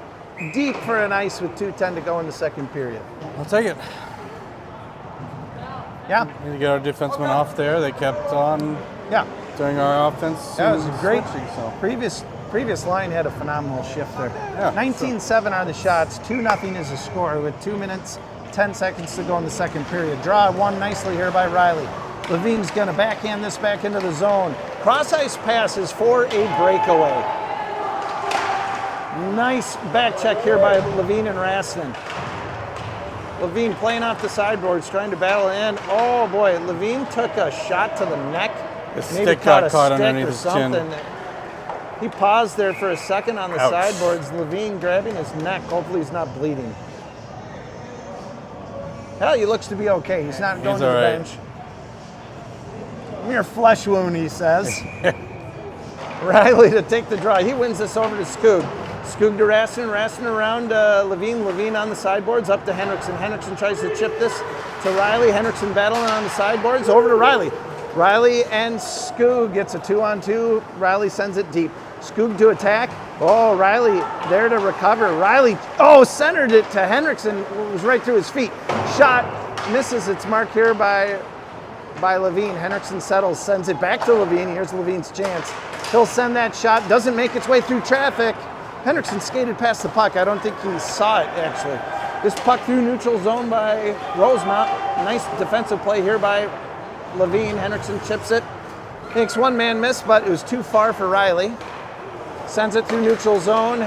deep for an ice with 2:10 to go in the second period. I'll take it. Yeah. We need to get our defensemen off there. They kept on doing our offense. That was a great switching, so. Previous line had a phenomenal shift there. Yeah, 19-7 are the shots. 2-0 is the score with 2 minutes, 10 seconds to go in the second period. Draw won nicely here by Riley. Levine's going to backhand this back into the zone. Cross-ice passes for a breakaway. Nice back check here by Levine and Raston. Levine playing off the sideboards, trying to battle in. Oh boy, Levine took a shot to the neck. The stick got caught underneath his chin. He paused there for a second on the Ouch. sideboards. Levine grabbing his neck. Hopefully he's not bleeding. Hell, he looks to be okay. He's not going to the right. bench. Mere flesh wound, he says. Riley to take the draw. He wins this over to Skoog. Skoog to Raston. Raston around Levine. Levine on the sideboards. Up to Henriksen. Henriksen tries to chip this to Riley. Henriksen battling on the sideboards. Over to Riley. Riley and Skoog gets a 2-on-2. Riley sends it deep. Skoog to attack. Oh, Riley there to recover. Riley, centered it to Henriksen. It was right through his feet. Shot misses its mark here by Levine. Henriksen settles, sends it back to Levine. Here's Levine's chance. He'll send that shot. Doesn't make its way through traffic. Henriksen skated past the puck. I don't think he saw it, actually. This puck through neutral zone by Rosemount. Nice defensive play here by Levine. Henriksen chips it. Makes one man miss, but it was too far for Riley. Sends it through neutral zone.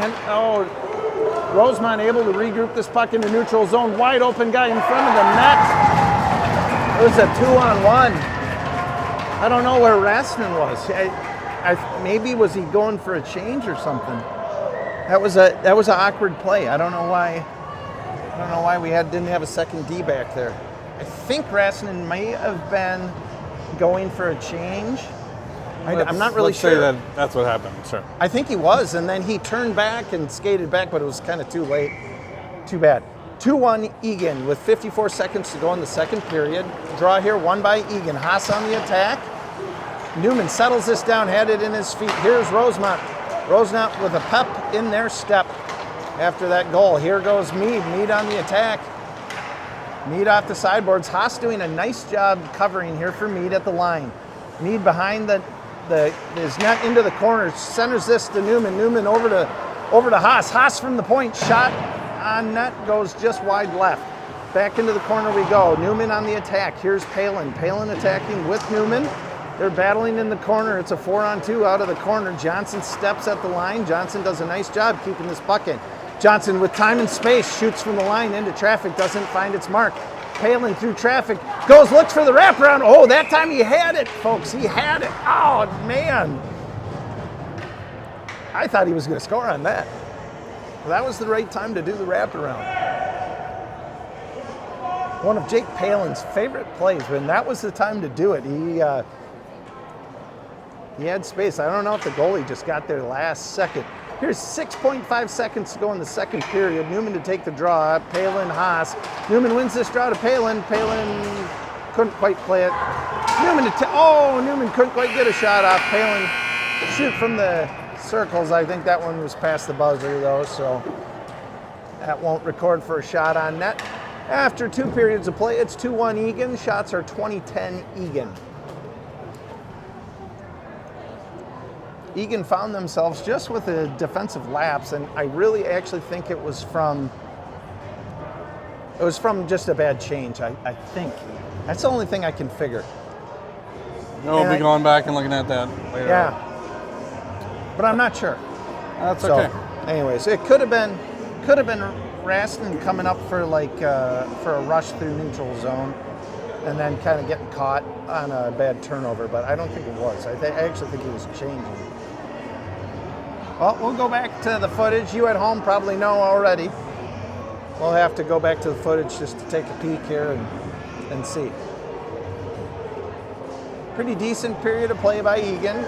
Rosemount able to regroup this puck into neutral zone. Wide open guy in front of the net. It was a 2-on-1. I don't know where Raston was. Maybe was he going for a change or something? That was an awkward play. I don't know why we didn't have a second D back there. I think Raston may have been going for a change. I'm not really sure. Let's say that's what happened, sure. I think he was, and then he turned back and skated back, but it was kind of too late. Too bad. 2-1 Eagan with 54 seconds to go in the second period. Draw here won by Eagan. Haas on the attack. Newman settles this down, had it in his feet. Here's Rosemount. Rosemount with a pep in their step after that goal. Here goes Mead. Mead on the attack. Mead off the sideboards. Haas doing a nice job covering here for Mead at the line. Mead behind his net into the corner. Centers this to Newman. Newman over to Haas. Haas from the point. Shot on net goes just wide left. Back into the corner we go. Newman on the attack. Here's Palin. Palin attacking with Newman. They're battling in the corner. It's a 4-on-2 out of the corner. Johnson steps at the line. Johnson does a nice job keeping this puck in. Johnson with time and space shoots from the line into traffic. Doesn't find its mark. Palin through traffic. Looks for the wraparound. Oh, that time he had it, folks. He had it. Oh, man. I thought he was going to score on that. Well, that was the right time to do the wraparound. One of Jake Palin's favorite plays, and that was the time to do it. He had space. I don't know if the goalie just got there last second. Here's 6.5 seconds to go in the second period. Newman to take the draw. Palin, Haas. Newman wins this draw to Palin. Palin couldn't quite play it. Newman couldn't quite get a shot off. Palin shoot from the circles. I think that one was past the buzzer though, so that won't record for a shot on net. After 2 periods of play, it's 2-1 Eagan. Shots are 20-10 Eagan. Eagan found themselves just with a defensive lapse, and I really actually think it was from just a bad change, I think. That's the only thing I can figure. We'll And be going back and looking at that later. Yeah, but I'm not sure. That's So, okay. anyways, it could have been Raston coming up for for a rush through neutral zone, and then kind of getting caught on a bad turnover. But I don't think it was. I actually think he was changing. Well, we'll go back to the footage. You at home probably know already. We'll have to go back to the footage just to take a peek here and see. Pretty decent period of play by Eagan.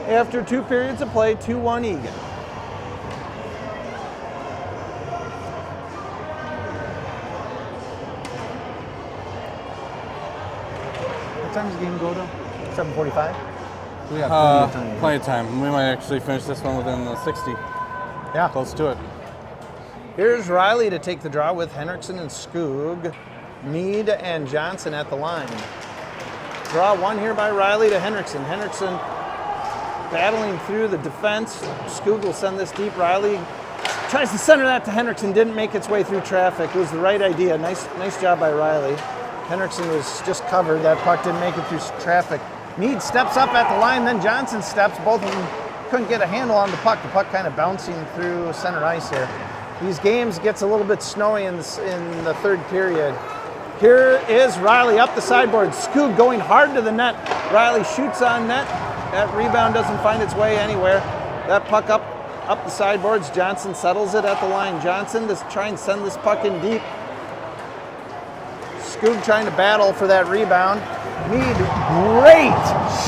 After 2 periods of play, 2-1 Eagan. What time does the game go to? 7:45? We got plenty of time. Plenty of time. We might actually finish this one within the 60. Yeah. Close to it. Here's Riley to take the draw with Henriksen and Skoog, Mead and Johnson at the line. Draw 1 here by Riley to Henriksen. Henriksen battling through the defense. Skoog will send this deep. Riley tries to center that to Henriksen. Didn't make its way through traffic. It was the right idea. Nice job by Riley. Henriksen was just covered. That puck didn't make it through traffic. Mead steps up at the line, then Johnson steps. Both of them couldn't get a handle on the puck. The puck kind of bouncing through center ice here. These games gets a little bit snowy in the third period. Here is Riley up the sideboard. Skoog going hard to the net. Riley shoots on net. That rebound doesn't find its way anywhere. That puck up the sideboards. Johnson settles it at the line. Johnson to try and send this puck in deep. Skoog trying to battle for that rebound. Mead, great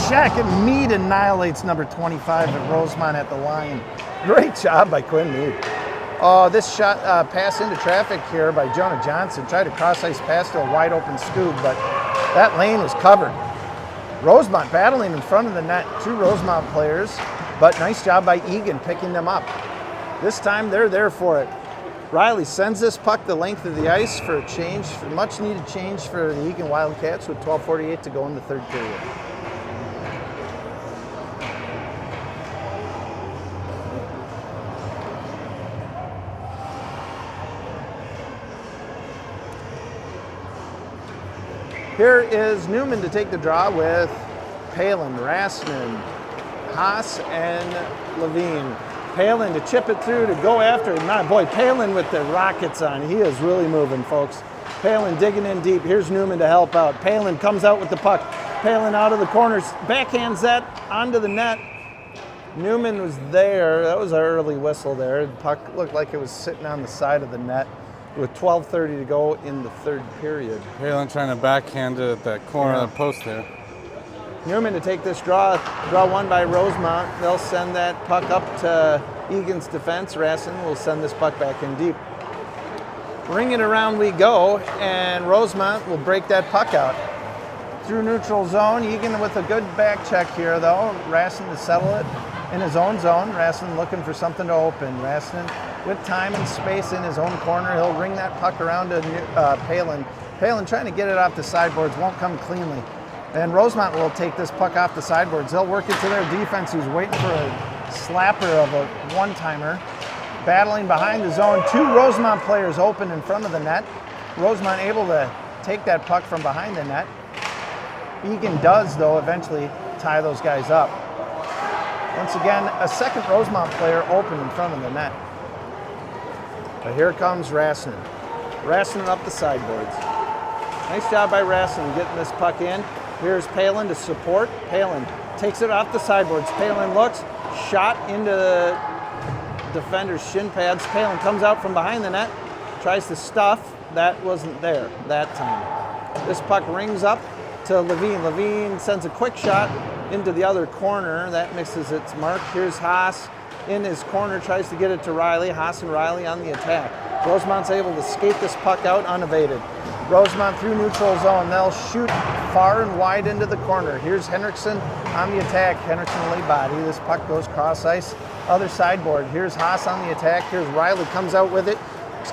check, and Mead annihilates number 25 at Rosemount at the line. Great job by Quinn Mead. Oh, this shot pass into traffic here by Jonah Johnson. Tried to cross ice pass to a wide open Skoog, but that lane was covered. Rosemount battling in front of the net. 2 Rosemount players, but nice job by Eagan picking them up. This time they're there for it. Riley sends this puck the length of the ice for a change, for much needed change for the Eagan Wildcats with 12:48 to go in the third period. Here is Newman to take the draw with Palin, Rasmussen, Haas, and Levine. Palin to chip it through to go after it. My boy, Palin with the rockets on. He is really moving, folks. Palin digging in deep. Here's Newman to help out. Palin comes out with the puck. Palin out of the corners. Backhands that onto the net. Newman was there. That was an early whistle there. The puck looked like it was sitting on the side of the net with 12:30 to go in the third period. Palin trying to backhand it at that corner of the post there. Newman to take this draw 1 by Rosemount. They'll send that puck up to Eagan's defense. Rasson will send this puck back in deep. Ring it around we go, and Rosemount will break that puck out. Through neutral zone, Eagan with a good back check here though. Rasson to settle it in his own zone. Rasson looking for something to open. Rasson with time and space in his own corner. He'll ring that puck around to Palin. Palin trying to get it off the sideboards, won't come cleanly. And Rosemount will take this puck off the sideboards. They'll work it to their defense, who's waiting for a slapper of a one-timer. Battling behind the zone. 2 Rosemount players open in front of the net. Rosemount able to take that puck from behind the net. Eagan does, though, eventually tie those guys up. Once again, a second Rosemount player open in front of the net. But here comes Rasson. Rasson up the sideboards. Nice job by Rasson getting this puck in. Here's Palin to support. Palin takes it off the sideboards. Palin looks, shot into the defender's shin pads. Palin comes out from behind the net, tries to stuff. That wasn't there that time. This puck rings up to Levine. Levine sends a quick shot into the other corner. That misses its mark. Here's Haas in his corner, tries to get it to Riley. Haas and Riley on the attack. Rosemount's able to skate this puck out unabated. Rosemount through neutral zone. They'll shoot far and wide into the corner. Here's Henriksen on the attack. Henriksen lay body. This puck goes cross ice. Other sideboard. Here's Haas on the attack. Here's Riley, comes out with it.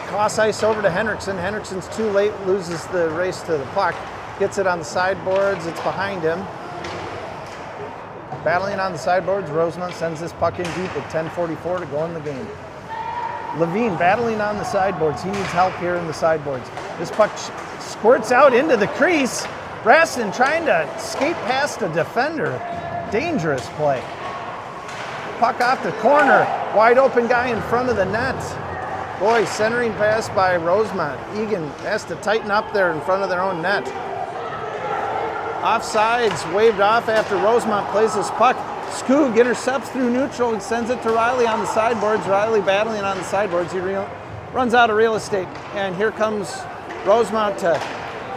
Cross ice over to Henriksen. Henriksen's too late, loses the race to the puck. Gets it on the sideboards. It's behind him. battling on the sideboards. Rosemount sends this puck in deep with 10:44 to go in the game. Levine battling on the sideboards. He needs help here in the sideboards. This puck squirts out into the crease. Raston trying to skate past a defender. Dangerous play. Puck off the corner. Wide open guy in front of the net. Boy, centering pass by Rosemount. Eagan has to tighten up there in front of their own net. Offsides, waved off after Rosemount plays this puck. Skoog intercepts through neutral and sends it to Riley on the sideboards. Riley battling on the sideboards. He runs out of real estate. And here comes Rosemount to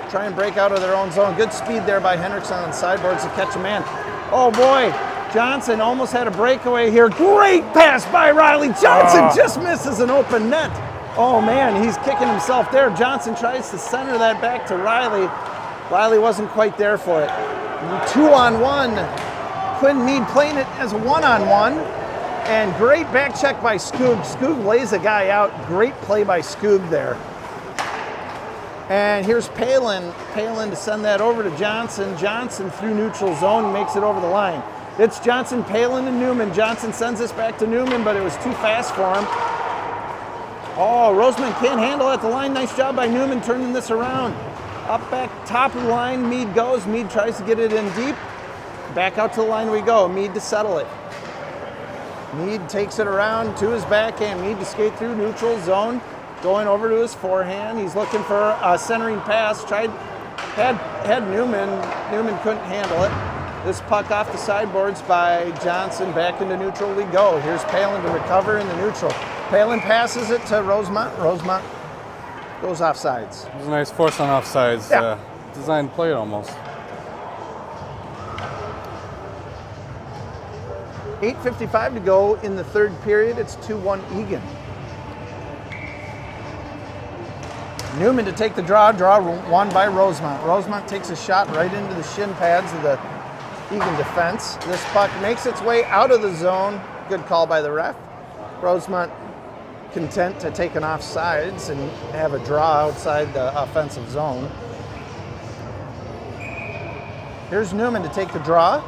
try and break out of their own zone. Good speed there by Henriksen on the sideboards to catch a man. Oh boy, Johnson almost had a breakaway here. Great pass by Riley. Johnson just misses an open net. Oh man, he's kicking himself there. Johnson tries to center that back to Riley. Riley wasn't quite there for it. 2-on-1. Quinn Mead playing it as a 1-on-1. And great back check by Skoog. Skoog lays a guy out. Great play by Skoog there. And here's Palin. Palin to send that over to Johnson. Johnson through neutral zone makes it over the line. It's Johnson, Palin, and Newman. Johnson sends this back to Newman, but it was too fast for him. Oh, Rosemount can't handle it at the line. Nice job by Newman turning this around. Up back, top of the line, Mead goes. Mead tries to get it in deep. Back out to the line we go. Mead to settle it. Mead takes it around to his backhand. Mead to skate through neutral zone. Going over to his forehand. He's looking for a centering pass. Had Newman. Newman couldn't handle it. This puck off the sideboards by Johnson. Back into neutral we go. Here's Palin to recover in the neutral. Palin passes it to Rosemount. Rosemount goes offsides. It was a nice force on offsides. Yeah. Designed play almost. 8:55 to go in the third period. It's 2-1 Eagan. Newman to take the draw won by Rosemount. Rosemount takes a shot right into the shin pads of the Eagan defense. This puck makes its way out of the zone. Good call by the ref. Rosemount content to take an offsides and have a draw outside the offensive zone. Here's Newman to take the draw.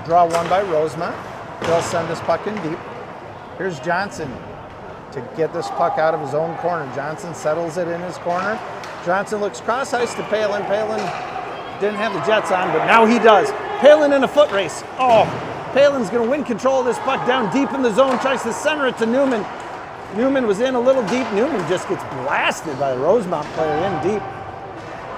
Draw won by Rosemount. They'll send this puck in deep. Here's Johnson to get this puck out of his own corner. Johnson settles it in his corner. Johnson looks cross ice to Palin. Palin didn't have the jets on, but now he does. Palin in a foot race. Oh, Palin's going to win control of this puck down deep in the zone. Tries to center it to Newman. Newman was in a little deep. Newman just gets blasted by the Rosemount player in deep.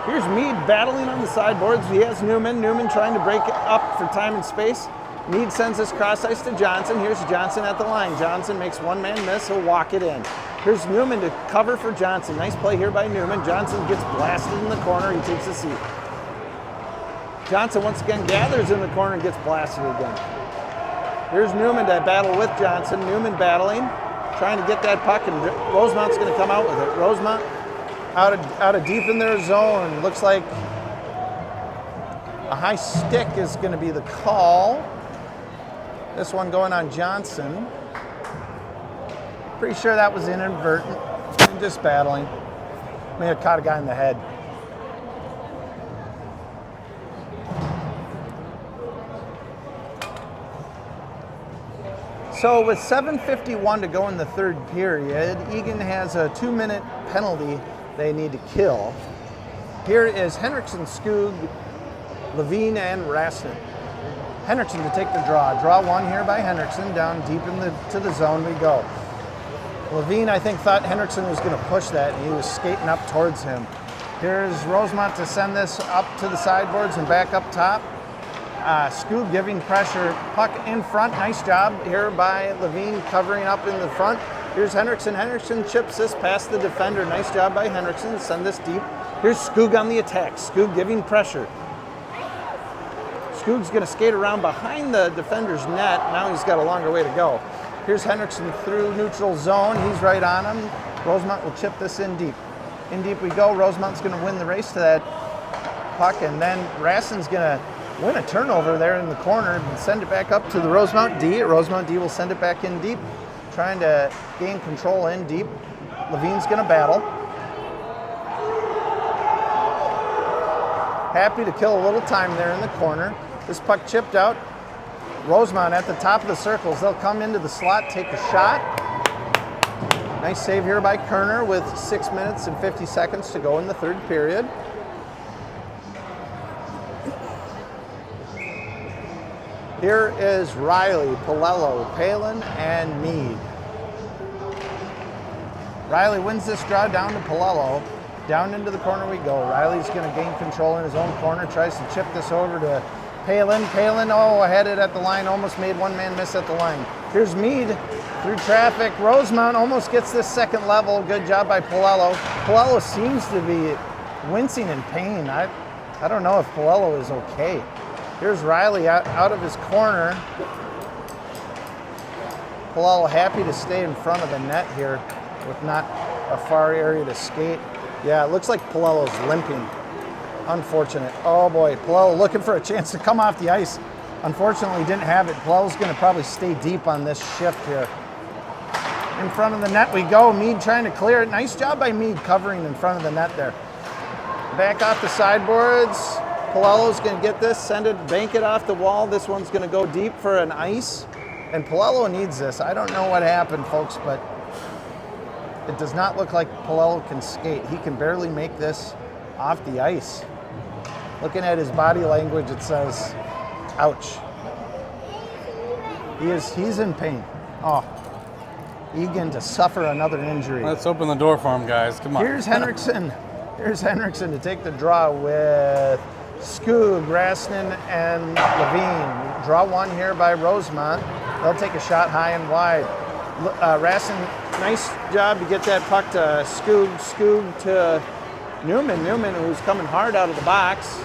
Here's Mead battling on the sideboards. He has Newman. Newman trying to break it up for time and space. Mead sends this cross ice to Johnson. Here's Johnson at the line. Johnson makes one man miss. He'll walk it in. Here's Newman to cover for Johnson. Nice play here by Newman. Johnson gets blasted in the corner. He takes a seat. Johnson once again gathers in the corner and gets blasted again. Here's Newman to battle with Johnson. Newman battling, trying to get that puck, and Rosemount's going to come out with it. Rosemount out of deep in their zone. Looks like a high stick is going to be the call. This one going on Johnson. Pretty sure that was inadvertent. Just battling. May have caught a guy in the head. So with 7:51 to go in the third period, Eagan has a 2-minute penalty they need to kill. Here is Henriksen, Skoog, Levine, and Raston. Henriksen to take the draw. Draw one here by Henriksen. Down deep to the zone we go. Levine, I think, thought Henriksen was going to push that, and he was skating up towards him. Here's Rosemount to send this up to the sideboards and back up top. Skoog giving pressure. Puck in front. Nice job here by Levine covering up in the front. Here's Henriksen. Henriksen chips this past the defender. Nice job by Henriksen. Send this deep. Here's Skoog on the attack. Skoog giving pressure. Skoog's going to skate around behind the defender's net. Now he's got a longer way to go. Here's Henriksen through neutral zone. He's right on him. Rosemount will chip this in deep. In deep we go. Rosemount's going to win the race to that puck, and then Raston's going to win a turnover there in the corner and send it back up to the Rosemount D. Rosemount D will send it back in deep, trying to gain control in deep. Levine's going to battle. Happy to kill a little time there in the corner. This puck chipped out. Rosemount at the top of the circles. They'll come into the slot, take a shot. Nice save here by Kerner with 6 minutes and 50 seconds to go in the third period. Here is Riley, Palello, Palin, and Mead. Riley wins this draw down to Palello. Down into the corner we go. Riley's going to gain control in his own corner, tries to chip this over to Palin. Palin, had it at the line, almost made one man miss at the line. Here's Mead through traffic. Rosemount almost gets this second level. Good job by Palello. Palello seems to be wincing in pain. I don't know if Palello is okay. Here's Riley out of his corner. Palello happy to stay in front of the net here with not a far area to skate. Yeah, it looks like Palello's limping. Unfortunate. Oh boy, Palello looking for a chance to come off the ice. Unfortunately, didn't have it. Palello's going to probably stay deep on this shift here. In front of the net we go. Mead trying to clear it. Nice job by Mead covering in front of the net there. Back off the sideboards. Palello's going to get this, send it, bank it off the wall. This one's going to go deep for an ice. And Palello needs this. I don't know what happened, folks, but it does not look like Palello can skate. He can barely make this off the ice. Looking at his body language, it says, ouch. He's in pain. Oh, Eagan to suffer another injury. Let's open the door for him, guys. Come on. Here's Henriksen. Here's Henriksen to take the draw with Skoog, Rasnin, and Levine. Draw one here by Rosemount. They'll take a shot high and wide. Rasnin, nice job to get that puck to Skoog. Skoog to Newman. Newman, who's coming hard out of the box.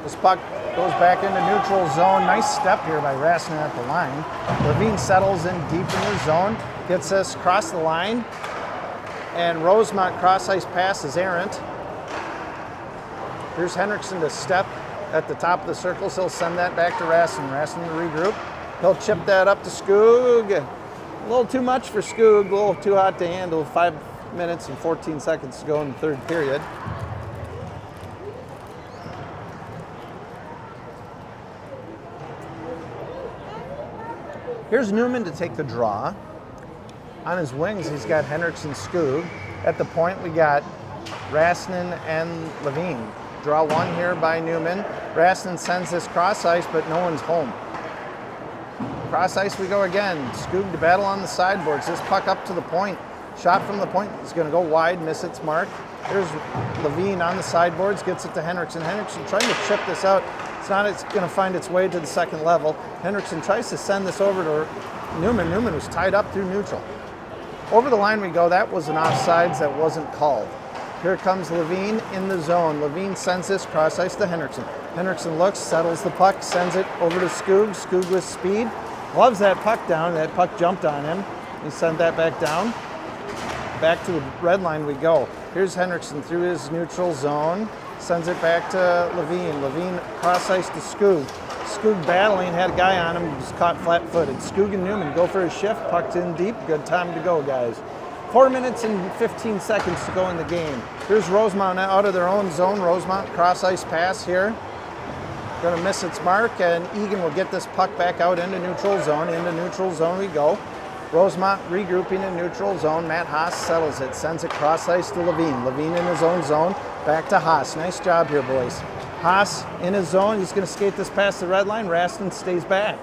This puck goes back into neutral zone. Nice step here by Rasnin at the line. Levine settles in deep in the zone. Gets this across the line. And Rosemount cross-ice pass is errant. Here's Henriksen to step at the top of the circles. He'll send that back to Rasnin. Rasnin to regroup. He'll chip that up to Skoog. A little too much for Skoog. A little too hot to handle. 5 minutes and 14 seconds to go in the third period. Here's Newman to take the draw. On his wings, he's got Henriksen, Skoog. At the point, we got Rasnin and Levine. Draw one here by Newman. Rasnin sends this cross ice, but no one's home. Cross ice we go again. Skoog to battle on the sideboards. This puck up to the point. Shot from the point is going to go wide, miss its mark. There's Levine on the sideboards, gets it to Henriksen. Henriksen trying to chip this out. It's going to find its way to the second level. Henriksen tries to send this over to Newman. Newman was tied up through neutral. Over the line we go. That was an offsides that wasn't called. Here comes Levine in the zone. Levine sends this cross ice to Henriksen. Henriksen looks, settles the puck, sends it over to Skoog. Skoog with speed. Loves that puck down. That puck jumped on him. He sent that back down. Back to the red line we go. Here's Henriksen through his neutral zone. Sends it back to Levine. Levine cross ice to Skoog. Skoog battling, had a guy on him, was caught flat-footed. Skoog and Newman go for a shift, pucked in deep. Good time to go, guys. 4 minutes and 15 seconds to go in the game. Here's Rosemount out of their own zone. Rosemount cross ice pass here. Going to miss its mark, and Eagan will get this puck back out into neutral zone. Into neutral zone we go. Rosemount regrouping in neutral zone. Matt Haas settles it, sends it cross ice to Levine. Levine in his own zone. Back to Haas. Nice job here, boys. Haas in his zone. He's going to skate this past the red line. Rastin stays back.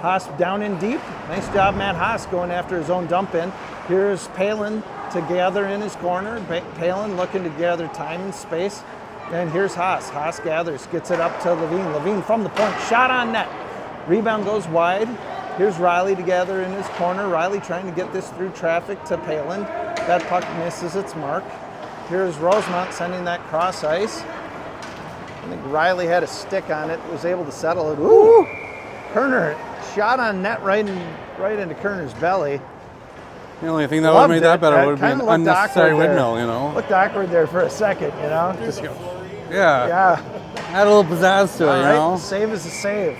Haas down in deep. Nice job, Matt Haas, going after his own dump in. Here's Palin to gather in his corner. Palin looking to gather time and space. And here's Haas. Haas gathers, gets it up to Levine. Levine from the point, shot on net. Rebound goes wide. Here's Riley to gather in his corner. Riley trying to get this through traffic to Palin. That puck misses its mark. Here's Rosemount sending that cross ice. I think Riley had a stick on it, was able to settle it. Ooh! Kerner shot on net right into Kerner's belly. The only thing that would have made that better would have been an unnecessary windmill, you know. Looked awkward there for a second, you know. Just go. Yeah. Yeah. Had a little pizzazz to it, you know. Save is a save.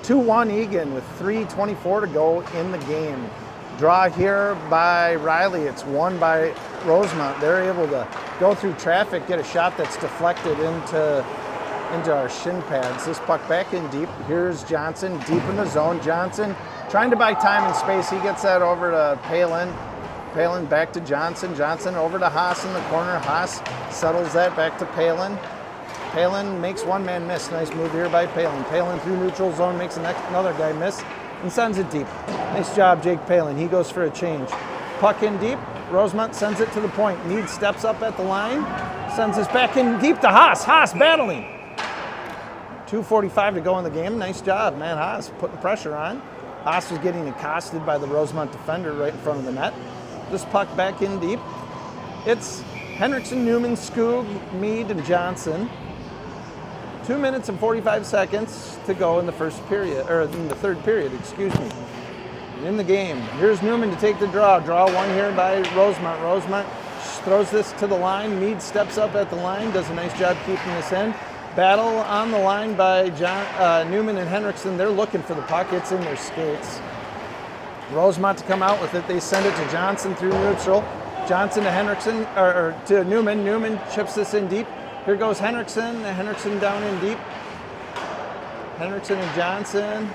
2-1 Eagan with 3:24 to go in the game. Draw here by Riley. It's won by Rosemount. They're able to go through traffic, get a shot that's deflected into into our shin pads. This puck back in deep. Here's Johnson deep in the zone. Johnson trying to buy time and space. He gets that over to Palin. Palin back to Johnson. Johnson over to Haas in the corner. Haas settles that back to Palin. Palin makes one man miss. Nice move here by Palin. Palin through neutral zone makes another guy miss and sends it deep. Nice job, Jake Palin. He goes for a change. Puck in deep. Rosemount sends it to the point. Mead steps up at the line. Sends this back in deep to Haas. Haas battling. 2:45 to go in the game. Nice job, man. Haas putting pressure on. Haas was getting accosted by the Rosemount defender right in front of the net. This puck back in deep. It's Henriksen, Newman, Skoog, Mead, and Johnson. 2 minutes and 45 seconds to go in the first period, or in the third period, excuse me. In the game. Here's Newman to take the draw. Draw one here by Rosemount. Rosemount throws this to the line. Mead steps up at the line, does a nice job keeping this in. Battle on the line by Newman and Henriksen. They're looking for the puck. It's in their skates. Rosemount to come out with it. They send it to Johnson through neutral. Johnson to Henriksen, or to Newman. Newman chips this in deep. Here goes Henriksen. Henriksen down in deep. Henriksen and Johnson,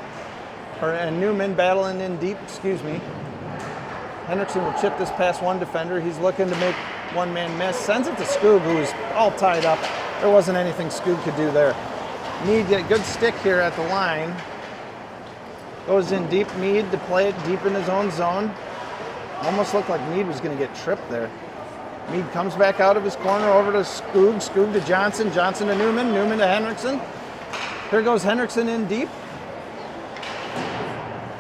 and Newman battling in deep, excuse me. Henriksen will chip this past one defender. He's looking to make one man miss. Sends it to Skoog, who's all tied up. There wasn't anything Skoog could do there. Mead get a good stick here at the line. Goes in deep. Mead to play it deep in his own zone. Almost looked like Mead was going to get tripped there. Mead comes back out of his corner over to Skoog. Skoog to Johnson. Johnson to Newman. Newman to Henriksen. Here goes Henriksen in deep.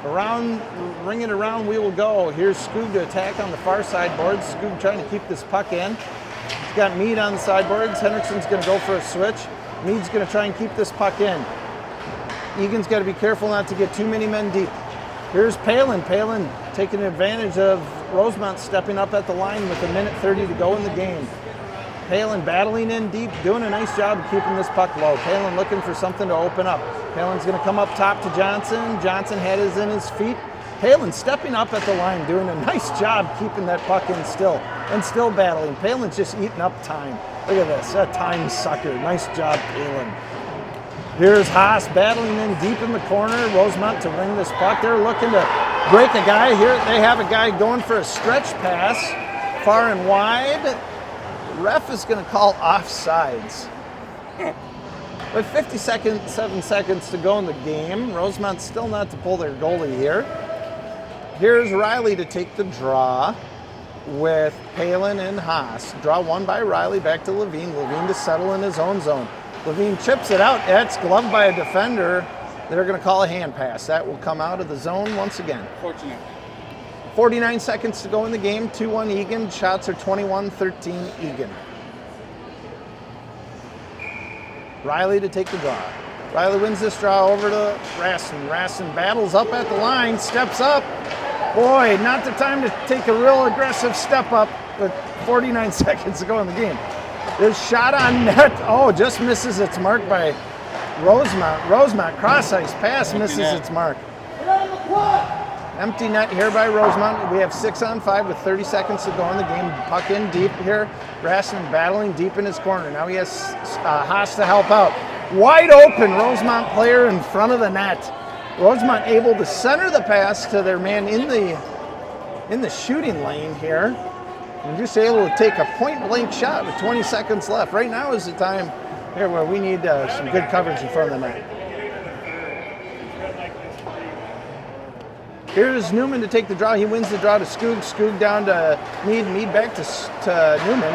Around, ring it around, we will go. Here's Skoog to attack on the far sideboards. Skoog trying to keep this puck in. He's got Mead on the sideboards. Henriksen's going to go for a switch. Mead's going to try and keep this puck in. Eagan's got to be careful not to get too many men deep. Here's Palin. Palin taking advantage of Rosemount stepping up at the line with 1:30 to go in the game. Palin battling in deep, doing a nice job of keeping this puck low. Palin looking for something to open up. Palin's going to come up top to Johnson. Johnson had his in his feet. Palin stepping up at the line, doing a nice job keeping that puck in still, and still battling. Palin's just eating up time. Look at this, a time sucker. Nice job, Palin. Here's Haas battling in deep in the corner. Rosemount to ring this puck. They're looking to break a guy here. They have a guy going for a stretch pass, far and wide. Ref is going to call offsides. With 7 seconds to go in the game, Rosemount still not to pull their goalie here. Here's Riley to take the draw with Palin and Haas. Draw one by Riley back to Levine. Levine to settle in his own zone. Levine chips it out. That's gloved by a defender. They're going to call a hand pass. That will come out of the zone once again. Fortunate. 49 seconds to go in the game. 2-1 Eagan. Shots are 21-13 Eagan. Riley to take the draw. Riley wins this draw over to Raston. Raston battles up at the line, steps up. Boy, not the time to take a real aggressive step up with 49 seconds to go in the game. This shot on net, just misses its mark by Rosemount. Rosemount, cross ice pass, misses its mark. Empty net here by Rosemount. We have 6-on-5 with 30 seconds to go in the game. Puck in deep here. Raston battling deep in his corner. Now he has Haas to help out. Wide open Rosemount player in front of the net. Rosemount able to center the pass to their man in the shooting lane here. And just able to take a point-blank shot with 20 seconds left. Right now is the time here where we need some good coverage in front of the net. Here's Newman to take the draw. He wins the draw to Skoog. Skoog down to Mead. Mead back to Newman.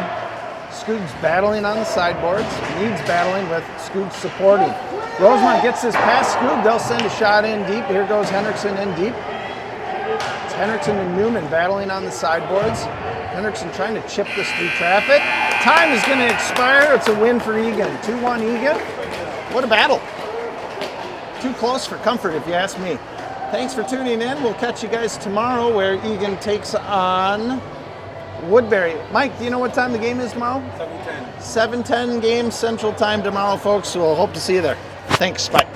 Skoog's battling on the sideboards. Mead's battling with Skoog supporting. Rosemount gets this past Skoog. They'll send a shot in deep. Here goes Henriksen in deep. It's Henriksen and Newman battling on the sideboards. Henriksen trying to chip this through traffic. Time is going to expire. It's a win for Eagan. 2-1 Eagan. What a battle. Too close for comfort, if you ask me. Thanks for tuning in. We'll catch you guys tomorrow where Eagan takes on Woodbury. Mike, do you know what time the game is tomorrow? 7:10. 7:10 game Central Time tomorrow, folks. So we'll hope to see you there. Thanks. Bye.